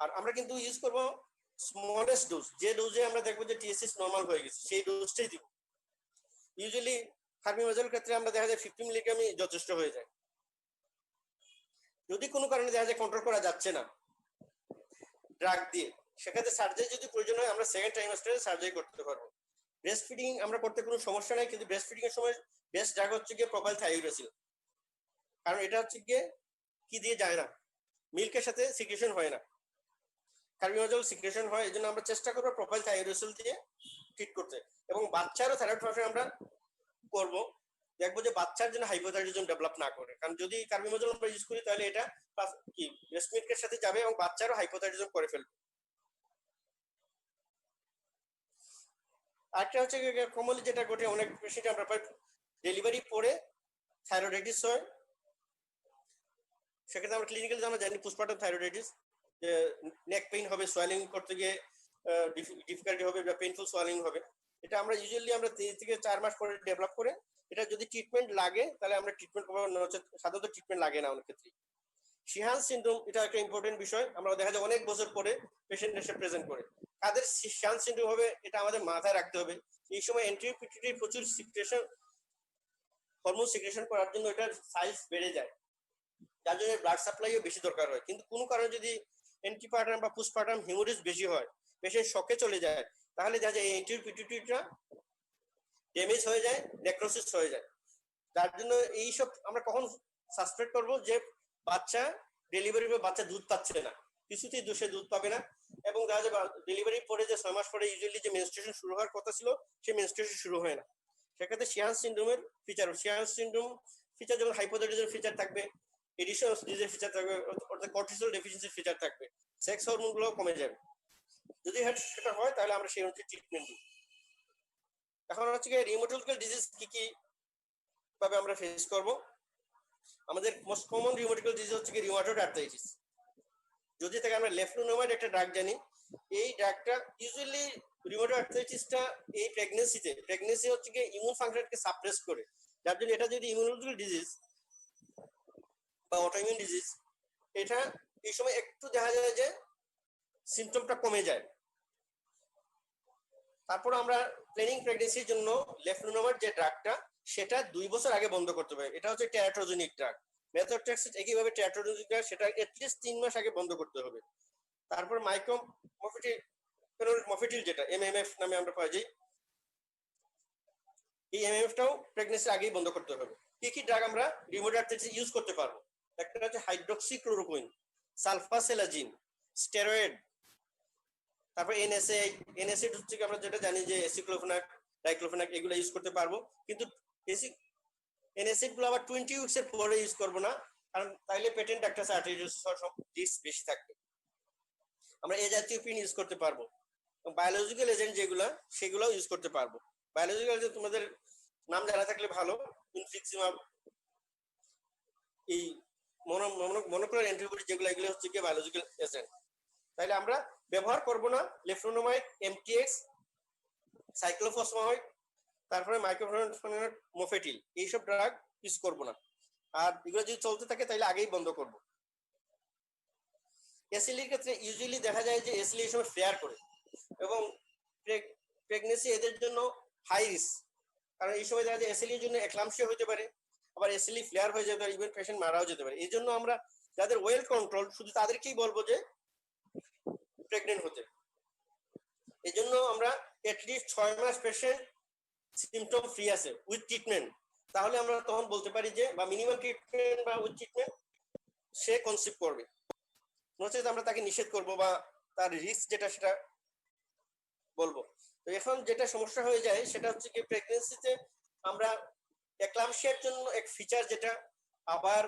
আর আমরা কিন্তু ইউজ করব স্মলেস্ট ডোজ, যে ডোজে আমরা দেখবো যে টিএসএস নরমাল হয়ে গেছে সেই ডোজটাই দিব। ইউজুয়ালি কার্বিমাজলের ক্ষেত্রে আমরা দেখা যায় 50 মিলিগ্রামই যথেষ্ট হয়ে যায়। যদি কোনো কারণে দেখা যায় কন্ট্রোল করা যাচ্ছে না ড্রাগ দিয়ে, সেক্ষেত্রে সার্জারি যদি প্রয়োজন হয় আমরা সেকেন্ড ট্রাইমেস্টারে সার্জারি করতে পারবো। ব্রেস্ট ফিডিং আমরা করতে কোনো সমস্যা নাই, কিন্তু ব্রেস্ট ফিডিং এর সময় বেস্ট ড্রাগ হচ্ছে গিয়ে প্রোপাইল থাইউরাসিন, কারণ এটা হচ্ছে গিয়ে কি দিয়ে যায় না, মিল্কের সাথে সিক্রেশন হয় না, কার্বিমাজল সিক্রেশন হয়। এই জন্য আমরা চেষ্টা করবো প্রোপাইল থাইউরাসিন দিয়ে ট্রিট করতে। এবং বাচ্চারও থাইরয়েড ফাংশন আমরা করব, দেখবো যে বাচ্চার জন্য হাইপোথাইরয়েডিজম ডেভেলপ না করে, কারণ যদি কার্বিমাজল আমরা ইউজ করি তাহলে এটা কি ব্রেস্ট মিল্কের সাথে যাবে এবং বাচ্চারও হাইপোথাইরয়েডিজম করে ফেলবে। আরেকটা হচ্ছে কমনলি যেটা ঘটে, অনেক পেশেন্ট আমরা পাই ডেলিভারি পরে থাইরয়েডাইটিস হয়, সেক্ষেত্রে আমরা ক্লিনিক্যালি আমরা জানি পোস্টপার্টাম থাইরয়েডাইটিস, যে নেক পেইন হবে, সোয়েলিং করতে গিয়ে ডিফিকাল্টি হবে বা পেইনফুল সোয়েলিং হবে। এটা আমরা ইউজুয়ালি আমরা 3 থেকে 4 মাস পরে ডেভেলপ করে, এটা যদি ট্রিটমেন্ট লাগে তাহলে আমরা ট্রিটমেন্ট করবো, সাধারণত ট্রিটমেন্ট লাগে না অনেক ক্ষেত্রে। শিহান সিনড্রোম এটা একটা ইম্পর্টেন্ট বিষয়, আমরা দেখা যায় অনেক বছর পরে পেশেন্ট এসে প্রেজেন্ট করে। কাদের শিহান সিনড্রোম হবে এটা আমাদের মাথায় রাখতে হবে। এই সময় অ্যান্টিপিটিউটারি প্রচুর সিক্রেশন, হরমোন সিক্রেশন করার জন্য এটার সাইজ বেড়ে যায়, যার জন্য ব্লাড সাপ্লাইও বেশি দরকার হয়। কিন্তু কোনো কারণে যদি অ্যান্টিপার্টাম বা পোস্টপার্টাম হিমোরেজ বেশি হয়, পেশেন্ট শকে চলে যায়, তাহলে দেখা যায় এই অ্যান্টিপিটিউটারিটা ড্যামেজ হয়ে যায়, নেক্রোসিস হয়ে যায়। যার জন্য এইসব আমরা কখন সাসপেক্ট করবো যে বাচ্চা ডেলিভারি পর বাচ্চা দুধ পাচ্ছে না, কিছুতেই দুধ পাবে না, এবং দেখা যাবে ডেলিভারি পরে যে 6 মাস পরে ইউজুয়ালি যে মেনস্ট্রুয়েশন শুরু হওয়ার কথা ছিল সেই মেনস্ট্রুয়েশন শুরু হয় না। সেক্ষেত্রে শিয়ার সিনড্রোমের শিয়ার সিনড্রোম ফিচার যেমন হাইপোথাইরয়েডিজমের ফিচার থাকবে, এডিশন অফ ডিজিজের ফিচার থাকবে, অর্থাৎ কর্টিসল ডেফিসিয়েন্সির ফিচার থাকবে, সেক্স হরমোনগুলো কমে যাবে। যদি সেটা হয় তাহলে আমরা সেই অনুযায়ী ট্রিটমেন্ট দিই। এখন হচ্ছে কি রিউমাটয়েড ডিজিজ কি কি ভাবে আমরা ফেস করব। আমাদের মোস্ট কমন রিউমাটয়েড ডিজিজ হচ্ছে কি রিউমাটয়েড আর্থ্রাইটিস। যদি থেকে আমরা লেফলুনোমাইড একটা ড্রাগ জানি, এই ড্রাগটা ইউজুয়ালি রিউমাটয়েড আর্থ্রাইটিসটা এই প্রেগন্যান্সি হচ্ছে কি ইমিউন ফাংশনকে সাপ্রেস করে, যার জন্য এটা যদি ইমিউনোলজিক্যাল ডিজিজ বা অটোইমিউন ডিজিজ, এটা এই সময় একটু দেখা যায় যে সিমটমটা কমে যায়। তারপর আমরা প্ল্যানিং প্রেগন্যান্সির জন্য লেফলুনোমাইড যে ড্রাগটা সেটা 2 বছর আগে বন্ধ করতে হবে। এটা হচ্ছে টেরাট্রোজেনিক ড্রাগ। মেথোট্রেক্সেট একইভাবে টেরাট্রোজেনিক ড্রাগ, সেটা এটলিস্ট 3 মাস আগে বন্ধ করতে হবে। তারপর মফেটিল যেটা এমএমএফ নামে আমরা পাই যাই, এই এমএমএফটাও প্রেগন্যান্সির আগেই বন্ধ করতে হবে। কি কি ড্রাগ আমরা রিউমাটয়েড আর্থ্রাইটিস ইউজ করতে পারবো? একটা হচ্ছে হাইড্রোক্সিক্লোরোকুইন, সালফাসেলাজিন, স্টেরয়েড, তারপর এনএসএইড হচ্ছে কি আমরা যেটা জানি যে এসিক্লোফেনাক, ডাইক্লোফেনাক এগুলো ইউজ করতে পারবো। কিন্তু এনএসএইড গুলো আবার 20 উইকস এর পরে ইউজ করবো না, কারণ তাইলে পেটেন্ট ডাক্টার আর্টেরিয়াস রিস্ক বেশি থাকবে। আমরা এই জাতীয় পিন ইউজ করতে পারবো। বায়োলজিক্যাল এজেন্ট যেগুলো সেগুলো ইউজ করতে পারবো। বায়োলজিক্যাল এজেন্ট তোমাদের নাম জানা থাকলে ভালো, ইনফ্লিক্সিমাব, এই মনোক্লোনাল অ্যান্টিবডি যেগুলো, এগুলো হচ্ছে কি বায়োলজিক্যাল এজেন্ট। তাইলে আমরা ব্যবহার করব না লেফলুনোমাইড, এমটিএক্স, সাইক্লোফসফামাইড, তারপরে মাইক্রোফেনোফেনাট, মফেটিল, এইসব ড্রাগ ইউজ করব না। আর এগুলো যদি চলতে থাকে তাহলে আগেই বন্ধ করব। এসএলইর ক্ষেত্রে ইউজুয়ালি দেখা যায় যে এসএলই এই সময় ফ্লেয়ার করে, এবং প্রেগন্যান্সি এদের জন্য হাই রিস্ক, কারণ এই সময় দেখা যায় এসএলইর জন্য এক্লাম্পসিয়া হতে পারে, আবার এসএলই ফ্লেয়ার হয়ে যেতে পারে, ইভেন পেশেন্ট মারাও যেতে পারে। এই জন্য আমরা যাদের ওয়েল কন্ট্রোল শুধু তাদেরকেই বলবো যে প্রেগনেন্ট হতে। এই জন্য আমরা এটলিস্ট 6 মাস পেশেন্ট সিমটম ফ্রি আছে উইথ ট্রিটমেন্ট, তাহলে আমরা তখন বলতে পারি যে, বা মিনিমাম ট্রিটমেন্ট বা উইথ ট্রিটমেন্ট সে কনসিভ করবে। নচেত আমরা তাকে নিষেধ করব বা তার রিস্ক যেটা সেটা বলবো। তো এখন যেটা সমস্যা হয়ে যায় সেটা হচ্ছে কি প্রেগন্যান্সিতে আমরা এক্লাম্পসিয়ার জন্য এক ফিচার যেটা, আবার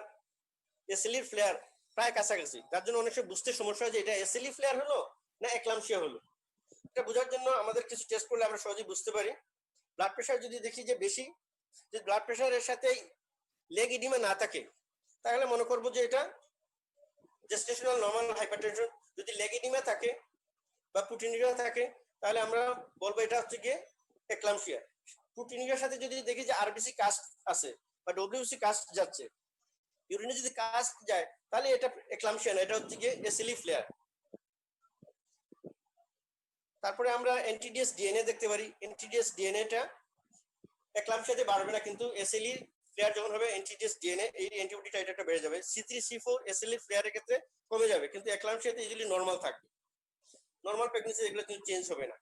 এসএলই ফ্লেয়ার প্রায় কাছাকাছি, যার জন্য অনেক সময় বুঝতে সমস্যা হয় যে এটা এসএলই ফ্লেয়ার হলো না এক্লাম্পসিয়া হলো। এটা বোঝার জন্য আমাদের কিছু টেস্ট করলে আমরা সহজেই বুঝতে পারি। ব্লাড প্রেশার যদি দেখি যে বেশি, যে ব্লাড প্রেশারের সাথে লেগ ইডিমা না থাকে, তাহলে মনে করবো যে এটা জেস্টেশনাল নরমাল হাইপারটেনশন। যদি লেগ ইডিমা থাকে বা পুটিনিউরিয়া থাকে, তাহলে আমরা বলবো এটা হচ্ছে গিয়ে এক্লাম্পসিয়া। পুটিনিউরিয়ার সাথে যদি দেখি যে আরবিসি কাস্ট আছে বা ডব্লিউসি কাস্ট যাচ্ছে, ইউরিনে যদি কাস্ট যায়, তাহলে এটা এক্লাম্পসিয়া না, এটা হচ্ছে গিয়ে এসএলই ফ্লেয়ার। তারপরে আমরা এনটিডিএস ডিএনএ দেখতে পারি। এনটিডিএস ডিএনএটা এক্লাম্পসিয়াতে বাড়বে না, কিন্তু এসএলই ফ্লেয়ার যখন হবে এনটিডিএস ডিএনএ এই অ্যান্টিবডি টাইটারটা বেড়ে যাবে। C3C4 এসএলই ফ্লেয়ারের ক্ষেত্রে কমে যাবে, কিন্তু এক্লাম্পসিয়াতে ইউজুয়ালি নরমাল থাকবে। নরমাল প্রেগন্যান্সি এগুলো কিন্তু চেঞ্জ হবে না।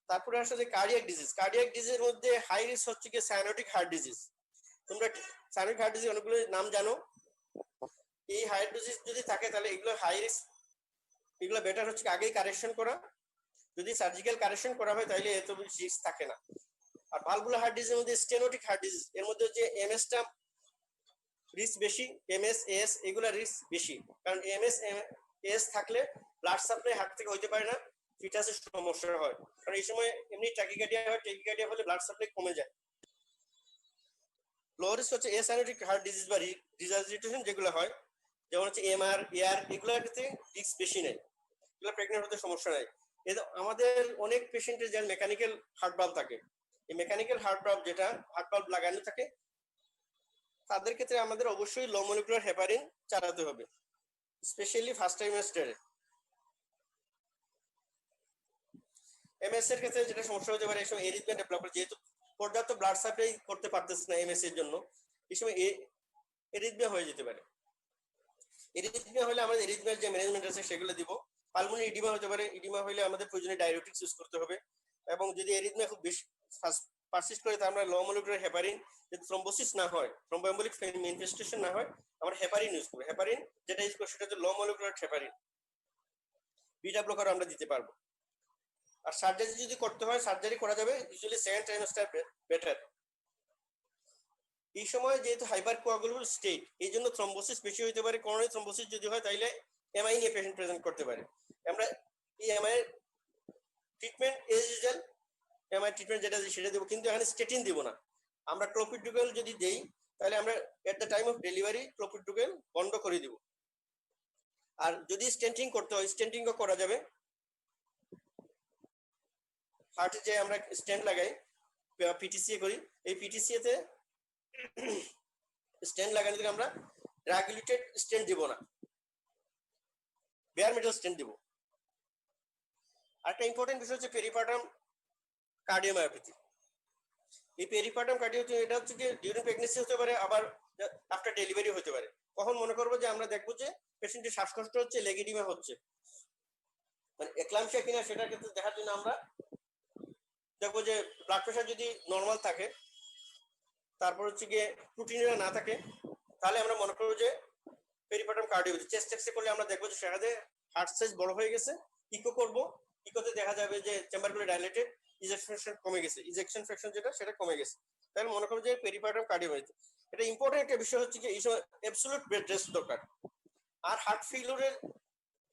তারপরে আসলে কার্ডিয়াক ডিজিজের মধ্যে হাই রিস্ক হচ্ছে কি সায়ানোটিক হার্ট ডিজিজ। তোমরা সায়ানোটিক হার্ট ডিজিজ অনেকগুলো নাম জানো। এই হার্ট ডিজিজ যদি থাকে তাহলে এগুলো হাই রিস্ক, এগুলো বেটার হচ্ছে আগেই কারেকশন করা। যদি সার্জিক্যাল কারেকশন করা হয় তাহলে এত বেশি রিস্ক থাকে না। আর ভালভুলার হার্ট ডিজিজের মধ্যে স্টেনোটিক হার্ট ডিজিজ, এর মধ্যে হচ্ছে এমএসটা রিস্ক বেশি, এমএস এস এগুলা রিস্ক বেশি, কারণ এমএস এস থাকলে ব্লাড সাপ্লাই হার্ট থেকে হইতে পারে না, ফিটাসের সমস্যা হয়, কারণ এই সময় এমনি ট্যাকিকার্ডিয়া হয়, ট্যাকিকার্ডিয়া হলে ব্লাড সাপ্লাই কমে যায়। লো রিস্ক হচ্ছে এসাইনোটিক হার্ট ডিজিজ বা রিসার্জিটেশন যেগুলো হয়, যেমন হচ্ছে এমআর এআর, এগুলোর ক্ষেত্রে রিস্ক বেশি নেই, এগুলো প্রেগনেন্ট হতে সমস্যা নাই। আমাদের অনেক পেশেন্টের যার মেকানিক্যাল হার্ট ভালভ থাকে, এই মেকানিক্যাল হার্ট ভালভ যেটা হার্ট ভালভ লাগানো থাকে, তাদের ক্ষেত্রে আমাদের অবশ্যই লো মলিকুলার হেপারিন চালাতে হবে, স্পেশালি ফার্স্ট ট্রাইমেস্টারে। এমএস এর ক্ষেত্রে যেটা সমস্যা হতে পারে, এই সময় এরিথমিয়া ডেভেলপ করে, যেহেতু পর্যাপ্ত ব্লাড সাপ্লাই করতে পারতেছে না এমএস এর জন্য, এই সময় এরিথমিয়া হয়ে যেতে পারে। এরিথমিয়া হলে আমাদের এরিথমিয়ার যে ম্যানেজমেন্ট আছে সেগুলো দিব। পালমোনারি ইডিমা হতে পারে, ইডিমা হলে আমাদের প্রয়োজনীয় ডায়ুরেটিক্স ইউজ করতে হবে। এবং যদি এরিথমিয়া খুব বেশি পারসিস্ট করে তাহলে আমরা লো মলিকুলার হেপারিন, যদি থ্রম্বোসিস না হয়, থ্রম্বোএম্বলিক ম্যানিফেস্টেশন না হয়, আমরা হেপারিন ইউজ করব। হেপারিন যেটা ইউজ করব সেটা হচ্ছে লো মলিকুলার হেপারিন। বিটা ব্লকার আমরা দিতে পারবো। আর সার্জারি যদি করতে হয়, সার্জারি করা যাবে ইউজুয়ালি সেকেন্ড ট্রাইমেস্টার বেটার। এই সময় যেহেতু হাইপার কোয়াগুলেবল স্টেট, এই জন্য থ্রম্বোসিস বেশি হতে পারে। করোনারি থ্রম্বোসিস যদি হয় তাহলে এমআই নিয়ে পেশেন্ট প্রেজেন্ট করতে পারে। আমরা এই MI treatment age usual MI treatment যেটা সেটা দেবো, কিন্তু এখানে স্টেটিন দিব না। আমরা ক্লোপিডোগ্রাল যদি দেই তাহলে আমরা at the time of delivery clopidogrel বন্ধ করে দিব। আর যদি স্টেন্টিং করতে হয়, স্টেন্টিংও করা যাবে। হার্টে যে আমরা স্টেন্ট লাগাই, পিটিসিএ করি, এই পিটিসিএ তে স্টেন্ট লাগানো থেকে আমরা রেগুলেটেড স্টেন্ট দিব না, বেয়ার মেটাল স্টেন্ট দিব। আরেকটা ইম্পর্টেন্ট বিষয় হচ্ছে পেরিপার্টাম কার্ডিওমায়োপ্যাথি। এই পেরিপার্টাম কার্ডিওমায়োপ্যাথি এটা হচ্ছে কি ডিউরিং প্রেগন্যান্সি হতে পারে, আবার আফটার ডেলিভারি হতে পারে। কখন মনে করবো যে আমরা দেখবো যে পেশেন্টের শ্বাসকষ্ট হচ্ছে, লেগিডিমা হচ্ছে, মানে এক্লাম্পসিয়া কিনা সেটার ক্ষেত্রে দেখার জন্য আমরা দেখবো যে ব্লাড প্রেশার যদি নর্মাল থাকে, তারপর হচ্ছে গিয়ে প্রোটিনরা না থাকে, তাহলে আমরা মনে করবো যে পেরিপার্টাম কার্ডিওপ্যাথি। চেস্ট এক্সরে করলে আমরা দেখবো যে সেখানে হার্ট সাইজ বড় হয়ে গেছে। ইকো করবো, ইকোতে দেখা যাবে যে চেম্বারগুলো ডাইলেটেড, ইজেকশন ফ্র্যাকশন কমে গেছে, ইজেকশন ফ্র্যাকশন যেটা সেটা কমে গেছে। তাহলে মনে করবো যে পেরিপার্টাম কার্ডিওপ্যাথি। এটা ইম্পর্টেন্ট একটা বিষয় হচ্ছে যে এই সময় অ্যাবসলিউট বেড রেস্ট দরকার। আর হার্ট ফেলিউরের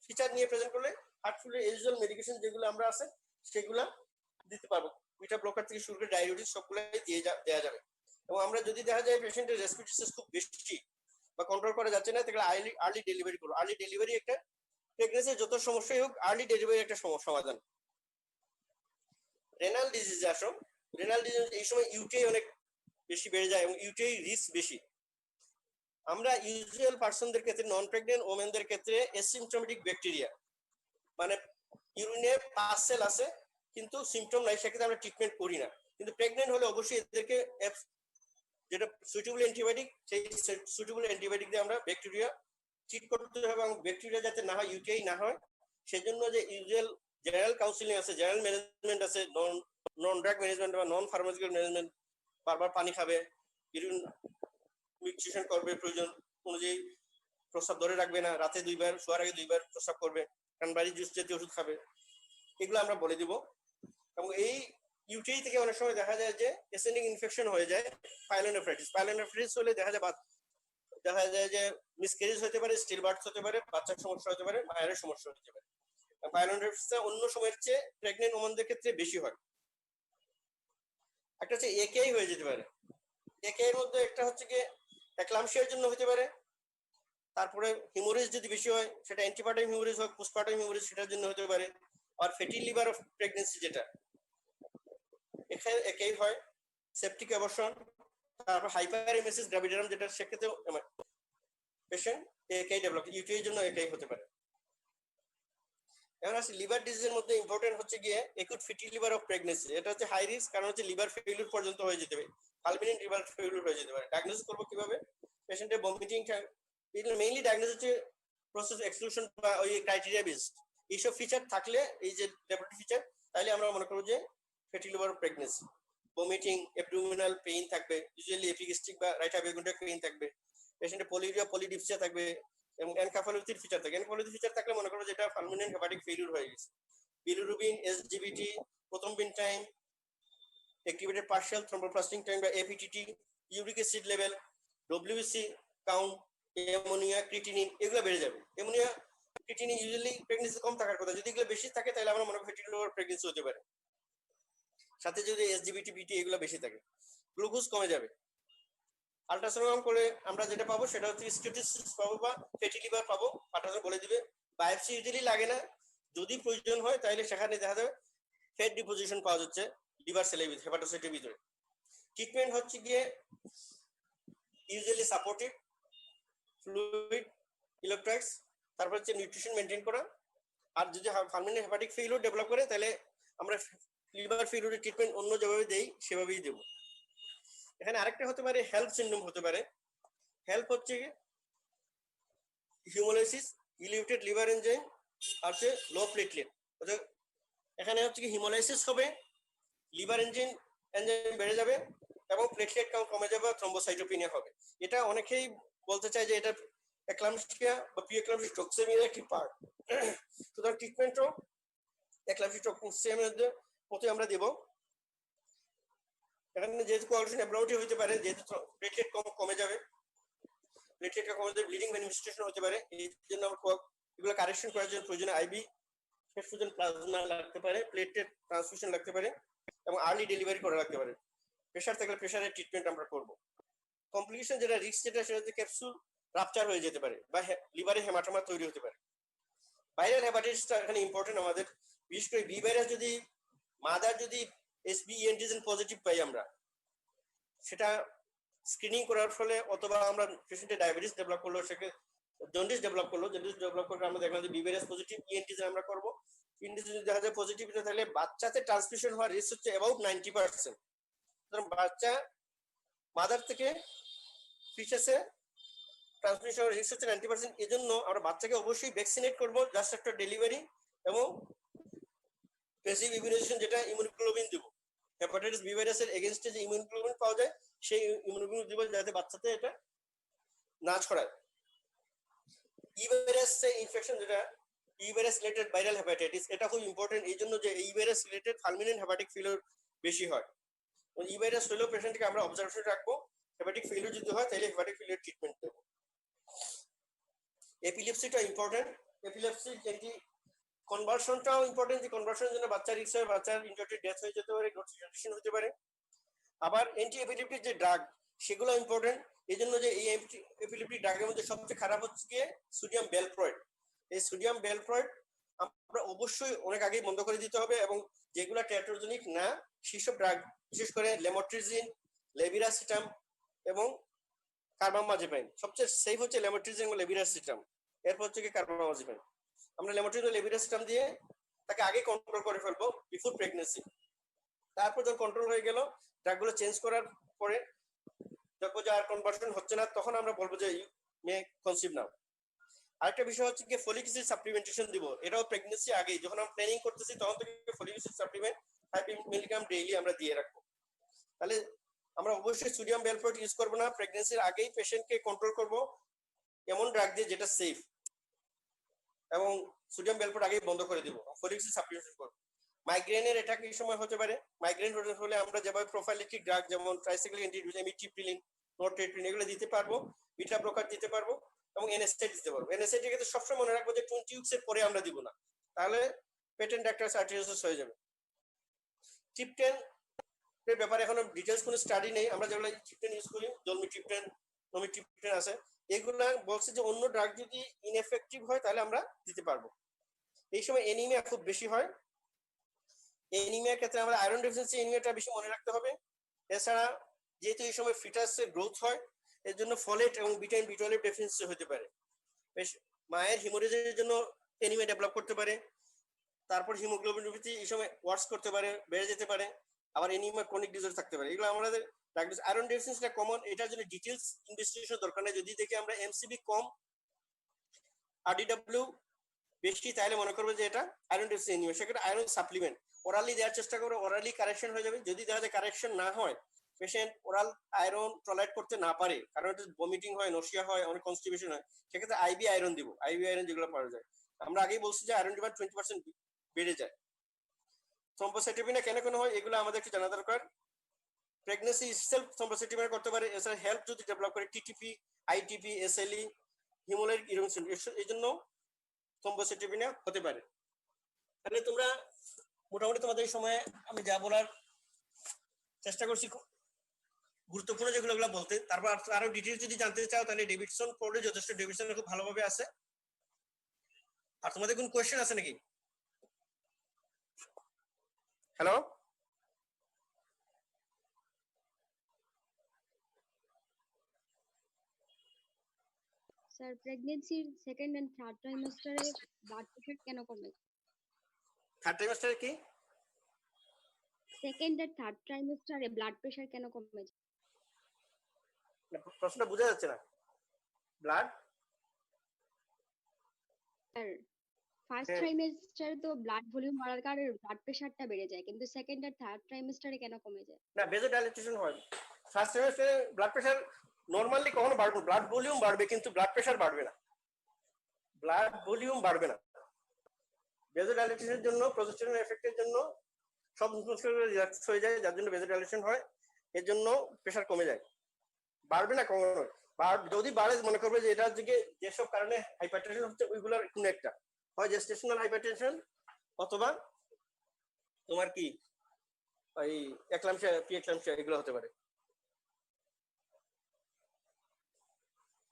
ফিচার নিয়ে প্রেজেন্ট করলে হার্ট ফেলিউর ইউজুয়াল মেডিকেশন যেগুলো আমরা আছে সেগুলা দিতে পারবো। বিটা ব্লকার থেকে শুরু করে ডায়াবেটিস সবগুলাই দেওয়া যাবে। এবং আমরা যদি দেখা যায় পেশেন্টের রেসপিরেটরি খুব বেশি বা কন্ট্রোল করা যাচ্ছে না, তাহলে আর্লি ডেলিভারি করবো। আর্লি ডেলিভারি একটা প্রেগনেন্সির যত সমস্যাই হোক, আর্লি ডেলিভারি একটা সমাধান। রেনাল ডিজিজে আসো, রেনাল ডিজিজ এই সময় ইউটিআই অনেক বেশি বেড়ে যায় এবং ইউটিআই রিস্ক বেশি। আমরা ইউজুয়াল পার্সনদের ক্ষেত্রে, নন প্রেগনেন্ট ওমেনদের ক্ষেত্রে অ্যাসিম্পটোমেটিক ব্যাকটেরিয়া, মানে ইউরিনে পাস সেল আছে কিন্তু সিমটম নাই, সেক্ষেত্রে আমরা ট্রিটমেন্ট করি না। কিন্তু প্রেগনেন্ট হলে অবশ্যই এদেরকে যেটা সুইটেবল অ্যান্টিবায়োটিক, সেই সুইটেবল অ্যান্টিবায়োটিক দিয়ে আমরা ব্যাকটেরিয়া ট্রিট করতে হবে। এবং ব্যাকটেরিয়া যাতে না হয়, ইউটিআই না হয়, সেজন্য যে ইউজুয়াল জেনারেল কাউন্সিলিং আছে, জেনারেল ম্যানেজমেন্ট আছে, নন ড্রাগ ম্যানেজমেন্ট বা নন ফার্মাসিউটিক্যাল ম্যানেজমেন্ট, বারবার পানি খাবে, ইউরিন মিউট্রিশন করবে, প্রয়োজন অনুযায়ী প্রস্রাব ধরে রাখবে না, রাতে 2 বার, শোয়ার আগে 2 বার প্রস্রাব করবে, ক্যানবেরি জুস জাতীয় ওষুধ খাবে, এগুলো আমরা বলে দিব। এবং এই ইউটিআই থেকে অনেক সময় দেখা যায় যে অ্যাসেন্ডিং ইনফেকশন হয়ে যায়, পাইলোনেফ্রাইটিস। পাইলোনেফ্রাইটিস হলে দেখা যায় যে মিসক্যারেজ হতে পারে, স্টিল বার্থ হতে পারে, বাচ্চার সমস্যা হতে পারে, মায়ের সমস্যা হতে পারে। পাইলোনেফ্রাইটিসটা অন্য সময়ের চেয়ে প্রেগনেন্ট ওমেনদের ক্ষেত্রে বেশি হয়। একটা হচ্ছে একেআই হয়ে যেতে পারে। একেআই এর মধ্যে একটা হচ্ছে কি এক্লাম্পসিয়ার জন্য হতে পারে, তারপরে হিমোরেজ যদি বেশি হয় সেটা অ্যান্টিপার্টাম হিমোরেজ হোক, পোস্টপার্টাম হিমোরেজ সেটার জন্য হতে পারে। আর ফ্যাটি লিভার অফ প্রেগন্যান্সি যেটা এখানে একেই হয়, সেপটিক অ্যাবর্শন, তারপর হাইপারএমেসিস গ্র্যাভিডারাম যেটা, সেক্ষেত্রে পেশেন্ট একেই ডেভেলপ, ইউটিআই এর জন্য একেই হতে পারে। এখন আসি লিভার ডিজিজের মধ্যে ইম্পর্টেন্ট হচ্ছে গিয়ে acute fatty liver of pregnancy. এটা হচ্ছে হাই রিস্ক, কারণ হচ্ছে লিভার ফেলিউর পর্যন্ত হয়ে যেতে পারে, পালমিনেন্ট লিভার ফেলিউর হয়ে যেতে পারে। ডায়াগনোসিস করবো কিভাবে? পেশেন্টের ভমিটিং, মেইনলি ডায়াগনোস হচ্ছে প্রসেস এক্সক্লুশন বা ওই ক্রাইটেরিয়া বেসড। এইসব ফিচার থাকলে, এই যে ল্যাবরেটরি ফিচার, তাহলে আমরা মনে করবো যে fatty liver of pregnancy. Vomiting, abdominal pain থাকবে, ইউজুয়ালি এপিগ্যাস্ট্রিক বা রাইট অ্যাবিগুন্ডাল পেইন থাকবে, পেশেন্টের পলিউরিয়া পলিডিপসিয়া থাকবে এবং এনকেফালোপ্যাথির ফিচার থাকে। এনকেফালোপ্যাথির ফিচার থাকলে মনে করবো যে এটা পালমোনারি হেপাটিক ফেলিউর হয়ে গেছে। বিলিরুবিন, এসজিবিটি, প্রথম বিন time, activated partial thromboplastic time বা APTT, uric acid level, WBC count, ammonia, creatinine, এগুলো বেড়ে যাবে। অ্যামোনিয়া, ক্রিটিনিন ইউজুয়ালি প্রেগন্যান্সি কম থাকার কথা, যদি এগুলো বেশি থাকে তাহলে আমরা মনে করি ফ্যাটি লিভার প্রেগন্যান্সি হতে পারে। সাথে যদি এসজিবিটি, বিটি এগুলো বেশি থাকে, গ্লুকোজ কমে যাবে। আল্ট্রাসাউন্ড করে আমরা যেটা পাবো সেটা হচ্ছে স্টেটিস্টিক্স পাবো বা ফ্যাটি লিভার পাবো, আল্ট্রাসাউন্ড বলে দিবে। বায়োপসি ইউজুয়ালি লাগে না, যদি প্রয়োজন হয় তাহলে সেখানে দেখা যাবে ফ্যাট ডিপোজিশন পাওয়া যাচ্ছে লিভার সেলের ভিতরে, হেপাটোসাইটের ভিতরে। ট্রিটমেন্ট হচ্ছে গিয়ে ইউজুয়ালি সাপোর্টিভ ফ্লুইড, ইলেকট্রাইটস, তারপর হচ্ছে নিউট্রিশন মেনটেন করা। আর যদি পার্মানেন্ট হেপাটিক ফেলিউর ডেভেলপ করে তাহলে আমরা লিভার ফেলিউরের ট্রিটমেন্ট অন্য যেভাবে দেই সেভাবেই দেবো। এখানে আরেকটা হতে পারে হেল্প সিনড্রোম হতে পারে। হেল্প হচ্ছে হিমোলাইসিস, ইলিভেটেড লিভার এনজাইম, আর হচ্ছে লো প্লেটলেট। এখানে হচ্ছে কি হিমোলাইসিস হবে, লিভার এনজাইম এনজাইম বেড়ে যাবে এবং প্লেটলেট কাউন্ট কমে যাবে, থ্রম্বোসাইটোপিনিয়া হবে। এটা অনেকেই বলতে চায় যে এটা এক্লাম্পসিয়া বা প্রি-এক্লাম্পটিক টক্সেমিয়ার একটি পার্ট। সুতরাং ট্রিটমেন্টও এক্লাম্পসিক টক্সেমিয়ার মতোই আমরা দেব। এখানে যেহেতু কোয়াগুলেশন অ্যাবনর্মালিটি হতে পারে, যেহেতু প্লেটলেট কমে যাবে, প্লেটলেট কমে যাবে, ব্লিডিং ম্যানিফেস্টেশন হতে পারে, এই জন্য আমরা এগুলো কারেকশন করার জন্য প্রয়োজনে আইবি ট্রান্সফিউশন প্লাজমা লাগতে পারে, প্লেটলেট ট্রান্সফিউশন লাগতে পারে এবং আর্লি ডেলিভারি করা লাগতে পারে। প্রেশার থাকলে প্রেশারের ট্রিটমেন্ট আমরা করব। কমপ্লিকেশন যেটা রিস্ক সেটা হচ্ছে ক্যাপসুল রাপচার হয়ে যেতে পারে বা লিভারে হেমাটোমা তৈরি হতে পারে। ভাইরাল হেপাটাইটিসটা এখানে ইম্পর্টেন্ট আমাদের, বিশেষ করে বি ভাইরাস যদি মাদার যদি এসবি অ্যান্টিজেন পজিটিভ পাই আমরা, সেটা স্ক্রিনিং করার ফলে অথবা আমরা পেশেন্টের ডায়াবেটিস ডেভেলপ করলো, সেকে জন্ডিস ডেভেলপ করলো, জন্ডিস ডেভেলপ করে আমরা দেখলাম যে বি ভাইরাস পজিটিভ অ্যান্টিজেন আমরা করব। অ্যান্টিজেন যদি দেখা যায় পজিটিভ তাহলে বাচ্চাতে ট্রান্সমিশন হওয়ার রিস্ক হচ্ছে অ্যাবাউট 90%। সুতরাং বাচ্চা মাদার থেকে ফিচাসে ট্রান্সমিশন হওয়ার রিস্ক হচ্ছে 90%। এজন্য আমরা বাচ্চাকে অবশ্যই ভ্যাকসিনেট করব জাস্ট আফটার ডেলিভারি এবং প্যাসিভ ইমিউনাইজেশন যেটা ইমিউনোগ্লোবিন দেব। হেপাটাইটিস বি ভাইরাসের এগেইনস্টে যে ইমিউনোগ্লোবিন পাওয়া যায় সেই ইমিউনোগ্লোবিন দেব যাতে বাচ্চাতে এটা না ছড়ায়। ই ভাইরাস ইনফেকশন যেটা E virus related viral hepatitis, এটা খুব ইম্পর্টেন্ট এই জন্য যে E virus related fulminant hepatic failure বেশি হয়। ই ভাইরাস হলেও পেশেন্টকে আমরা অবজারভেশনে রাখবো। হেপাটিক ফেলিওর যদি হয় তাহলে হেপাটিক ফেলিওর ট্রিটমেন্ট দেবো। এপিলেপসিটা ইম্পর্টেন্ট, এপিলেপসি যেটি কনভার্সনটাও ইম্পর্টেন্ট, যে কনভার্সনের জন্য বাচ্চার রিস্ক হয়, বাচ্চার ইনজেক্টেড ডেথ হয়ে যেতে পারে, কনসিডারেশন হতে পারে। আবার অ্যান্টি এপিলেপটিক যে ড্রাগ সেগুলো ইম্পর্টেন্ট, এই জন্য যে এই এপিলেপটিক ড্রাগের মধ্যে সবচেয়ে খারাপ হচ্ছে গিয়ে সোডিয়াম ভ্যালপ্রয়েড। এই সোডিয়াম ভ্যালপ্রয়েড আমরা অবশ্যই অনেক আগেই বন্ধ করে দিতে হবে এবং যেগুলো টেট্রোজেনিক না সেসব ড্রাগ, বিশেষ করে লেমোট্রিজিন, লেভিরাসিটাম এবং কার্বামাজিপাইন, সবচেয়ে সেফ হচ্ছে লেমোট্রিজিন এবং লেভিরাসিটাম, এরপর হচ্ছে কি কার্বামাজিপাইন। আমরা লেমোট্রিজিন লেভিরাসিটাম দিয়ে তাকে আগে কন্ট্রোল করে ফেলবো বিফোর প্রেগন্যান্সি। তারপর যখন কন্ট্রোল হয়ে গেল, ড্রাগগুলো চেঞ্জ করার পরে দেখবো যে আর কনভার্সন হচ্ছে না, তখন আমরা বলবো যে ইউ মে কনসিভ নাও। আরেকটা বিষয় হচ্ছে কি ফলিক অ্যাসিড সাপ্লিমেন্টেশন দিব, এটাও প্রেগন্যান্সি আগেই যখন আমরা প্ল্যানিং করতেছি তখন থেকে folic acid supplement 5 milligram daily আমরা দিয়ে রাখবো। তাহলে আমরা অবশ্যই সোডিয়াম ভ্যালপ্রয়েড ইউজ করবো না, প্রেগন্যান্সির আগেই পেশেন্টকে কন্ট্রোল করব এমন ড্রাগ দিয়ে যেটা সেফ, এবং সোডিয়াম ভ্যালপ্রয়েড আগেই বন্ধ করে দিব, ফলিক অ্যাসিড সাপ্লিমেন্টেশন করব। মাইগ্রেনের এটা কি সময় হতে পারে, মাইগ্রেন হলে আমরা যেভাবে প্রোফাইলেটিক ড্রাগ যেমন ট্রাইসাইক্লিক অ্যান্টিডিউস, এমিট্রিপ্টিলিন, নোরটেট্রিন এগুলো দিতে পারবো, বিটা ব্লকার দিতে পারবো এবং এনএসআইডি দিতে পারবো। এনএসআইডি কিন্তু সবসময় মনে রাখবো যে 20 উইকস এর পরে আমরা দিব না, তাহলে পেটেন্ট ডাক্তার সার্টিফিকেট হয়ে যাবে। ট্রিপটেন এর ব্যাপারে এখনো ডিটেইলস কোনো স্টাডি নেই, আমরা যেগুলো ট্রিপটেন ইউজ করি জলমিট্রিপটেন, নমিট্রিপটেন আছে, এগুলা বলছে যে অন্য ড্রাগ যদি ইনএফেক্টিভ হয় তাহলে আমরা দিতে পারবো। এই সময় এনিমিয়া খুব বেশি হয়, এনিমিয়ার ক্ষেত্রে আমরা আয়রন ডেফিসিয়েন্সি এনিমিয়াটা বেশি মনে রাখতে হবে। এছাড়া যেহেতু এই সময় ফিটাসের গ্রোথ হয়, এর জন্য ফলেট এবং ভিটামিন বি12 ডেফিসিয়েন্সি হতে পারে। মায়ের হিমোরেজের জন্য এনিমিয়া ডেভেলপ করতে পারে, তারপর হিমোগ্লোবিনপ্যাথি এই সময় ওয়ার্স করতে পারে, বেড়ে যেতে পারে, আবার এনিমিয়া ক্রনিক ডিজিজ থাকতে পারে। এগুলো আমাদের ডায়াগনোস। আয়রন ডেফিসিয়েন্সিটা কমন, এটার জন্য ডিটেইলস ইনভেস্টিগেশন দরকার নেই। যদি দেখি আমরা এমসিবি কম, আরডিডব্লিউ বেশি, তাহলে মনে করবে যে এটা আয়রন ডেফিসিয়েন্সি এনিমিয়া, সেক্ষেত্রে আয়রন সাপ্লিমেন্ট ওরালি দেওয়ার চেষ্টা করবে, ওরালি কারেকশন হয়ে যাবে। যদি দেখা যায় কারেকশন না হয়, পেশেন্ট ওরাল আয়রন টলারেট করতে না পারে, কারণ এটা ভমিটিং হয়, নশিয়া হয়, অনেক কনস্টিপেশন হয়, সেক্ষেত্রে আইবি আয়রন দিব। আইবি আয়রন যেগুলো পাওয়া যায়, আমরা আগেই বলছি যে আয়রন ডিমান্ড 20% বেড়ে যায়। থ্রম্বোসাইটোপিনিয়া কেন কেন হয় এগুলো আমাদের একটু জানা দরকার। প্রেগন্যান্সি ইটসেলফ থ্রম্বোসাইটোপিনিয়া করতে পারে, এছাড়া হেল্প যদি ডেভেলপ করে টিটিপি, আইটিপি, এসএলই, হিমোলারিক ইরোশন, এই জন্য থ্রম্বোসাইটোপিনিয়া হতে পারে। তাহলে তোমরা মোটামুটি তোমাদের সময়ে আমি যা বলার চেষ্টা করছি গুরুত্বপূর্ণ যেগুলো বলতে, তারপর আরো ডিটেইলস যদি জানতে চাও তাহলে ডেভিডসন পড়লে যথেষ্ট, ডেভিডসন খুব ভালোভাবে আছে। আর তোমাদের কোন কোয়েশ্চেন আছে নাকি? হ্যালো, স্যার প্রেগন্যান্সির সেকেন্ড এন্ড থার্ড ট্রাইমেস্টারে ব্লাড প্রেশার কেন কমে? থার্ড ট্রাইমেস্টারে কি সেকেন্ড আর থার্ড ট্রাইমেস্টারে ব্লাড প্রেশার কেন কমে? প্রশ্নটা বোঝা যাচ্ছে না। ব্লাড স্যার ফার্স্ট হ্যাঁ। ট্রাইমেস্টারে তো ব্লাড ভলিউম বাড়ার কারণে ব্লাড প্রেশারটা বেড়ে যায়, কিন্তু সেকেন্ড আর থার্ড ট্রাইমেস্টারে কেন কমে যায়? না, ভেজোডাইলেটেশন হয়। ফার্স্ট ট্রাইমেস্টারে ব্লাড প্রেশার নরমালি কখনো বাড়বে, ব্লাড ভলিউম বাড়বে কিন্তু ব্লাড প্রেশার বাড়বে না, ব্লাড ভলিউম বাড়বে না। ভেজোডাইলেটেশনের জন্য, প্রজেস্টেরন এফেক্টের জন্য সব মুসকুলার রিল্যাক্স হয়ে যায়, যার জন্য ভেজোডাইলেশন হয়, এর জন্য প্রেশার কমে যায়, বাড়বে না কখনো। যদি বাড়ে মনে করবে যে এটার দিকে যেসব কারণে হাইপারটেনশন হচ্ছে ওইগুলোর কোনো একটা, হয় জেস্টেশনাল হাইপারটেনশন অথবা তোমার কি ওই একলামশিয়া, প্রিএক্লামশিয়া এগুলো হতে পারে।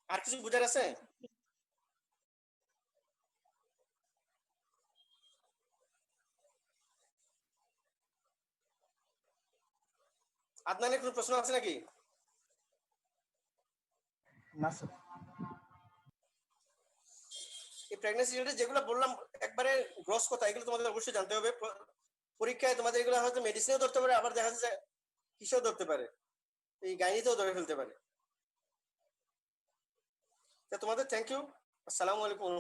আর কিছু বুঝার আছে? আদনানের কোনো প্রশ্ন আছে নাকি? না স্যার। এই প্রেগন্যান্সি রিলেটেড যেগুলো বললাম একবারে গ্রস কথা, এগুলো তোমাদের অবশ্যই জানতে হবে। পরীক্ষায় তোমাদের এগুলো হয়তো মেডিসিনেও ধরতে পারে, আবার দেখা যাচ্ছে কিসেও ধরতে পারে, এই গাইনিতেও ধরে ফেলতে পারে। তোমাদের থ্যাংক ইউ। আসসালামু আলাইকুম।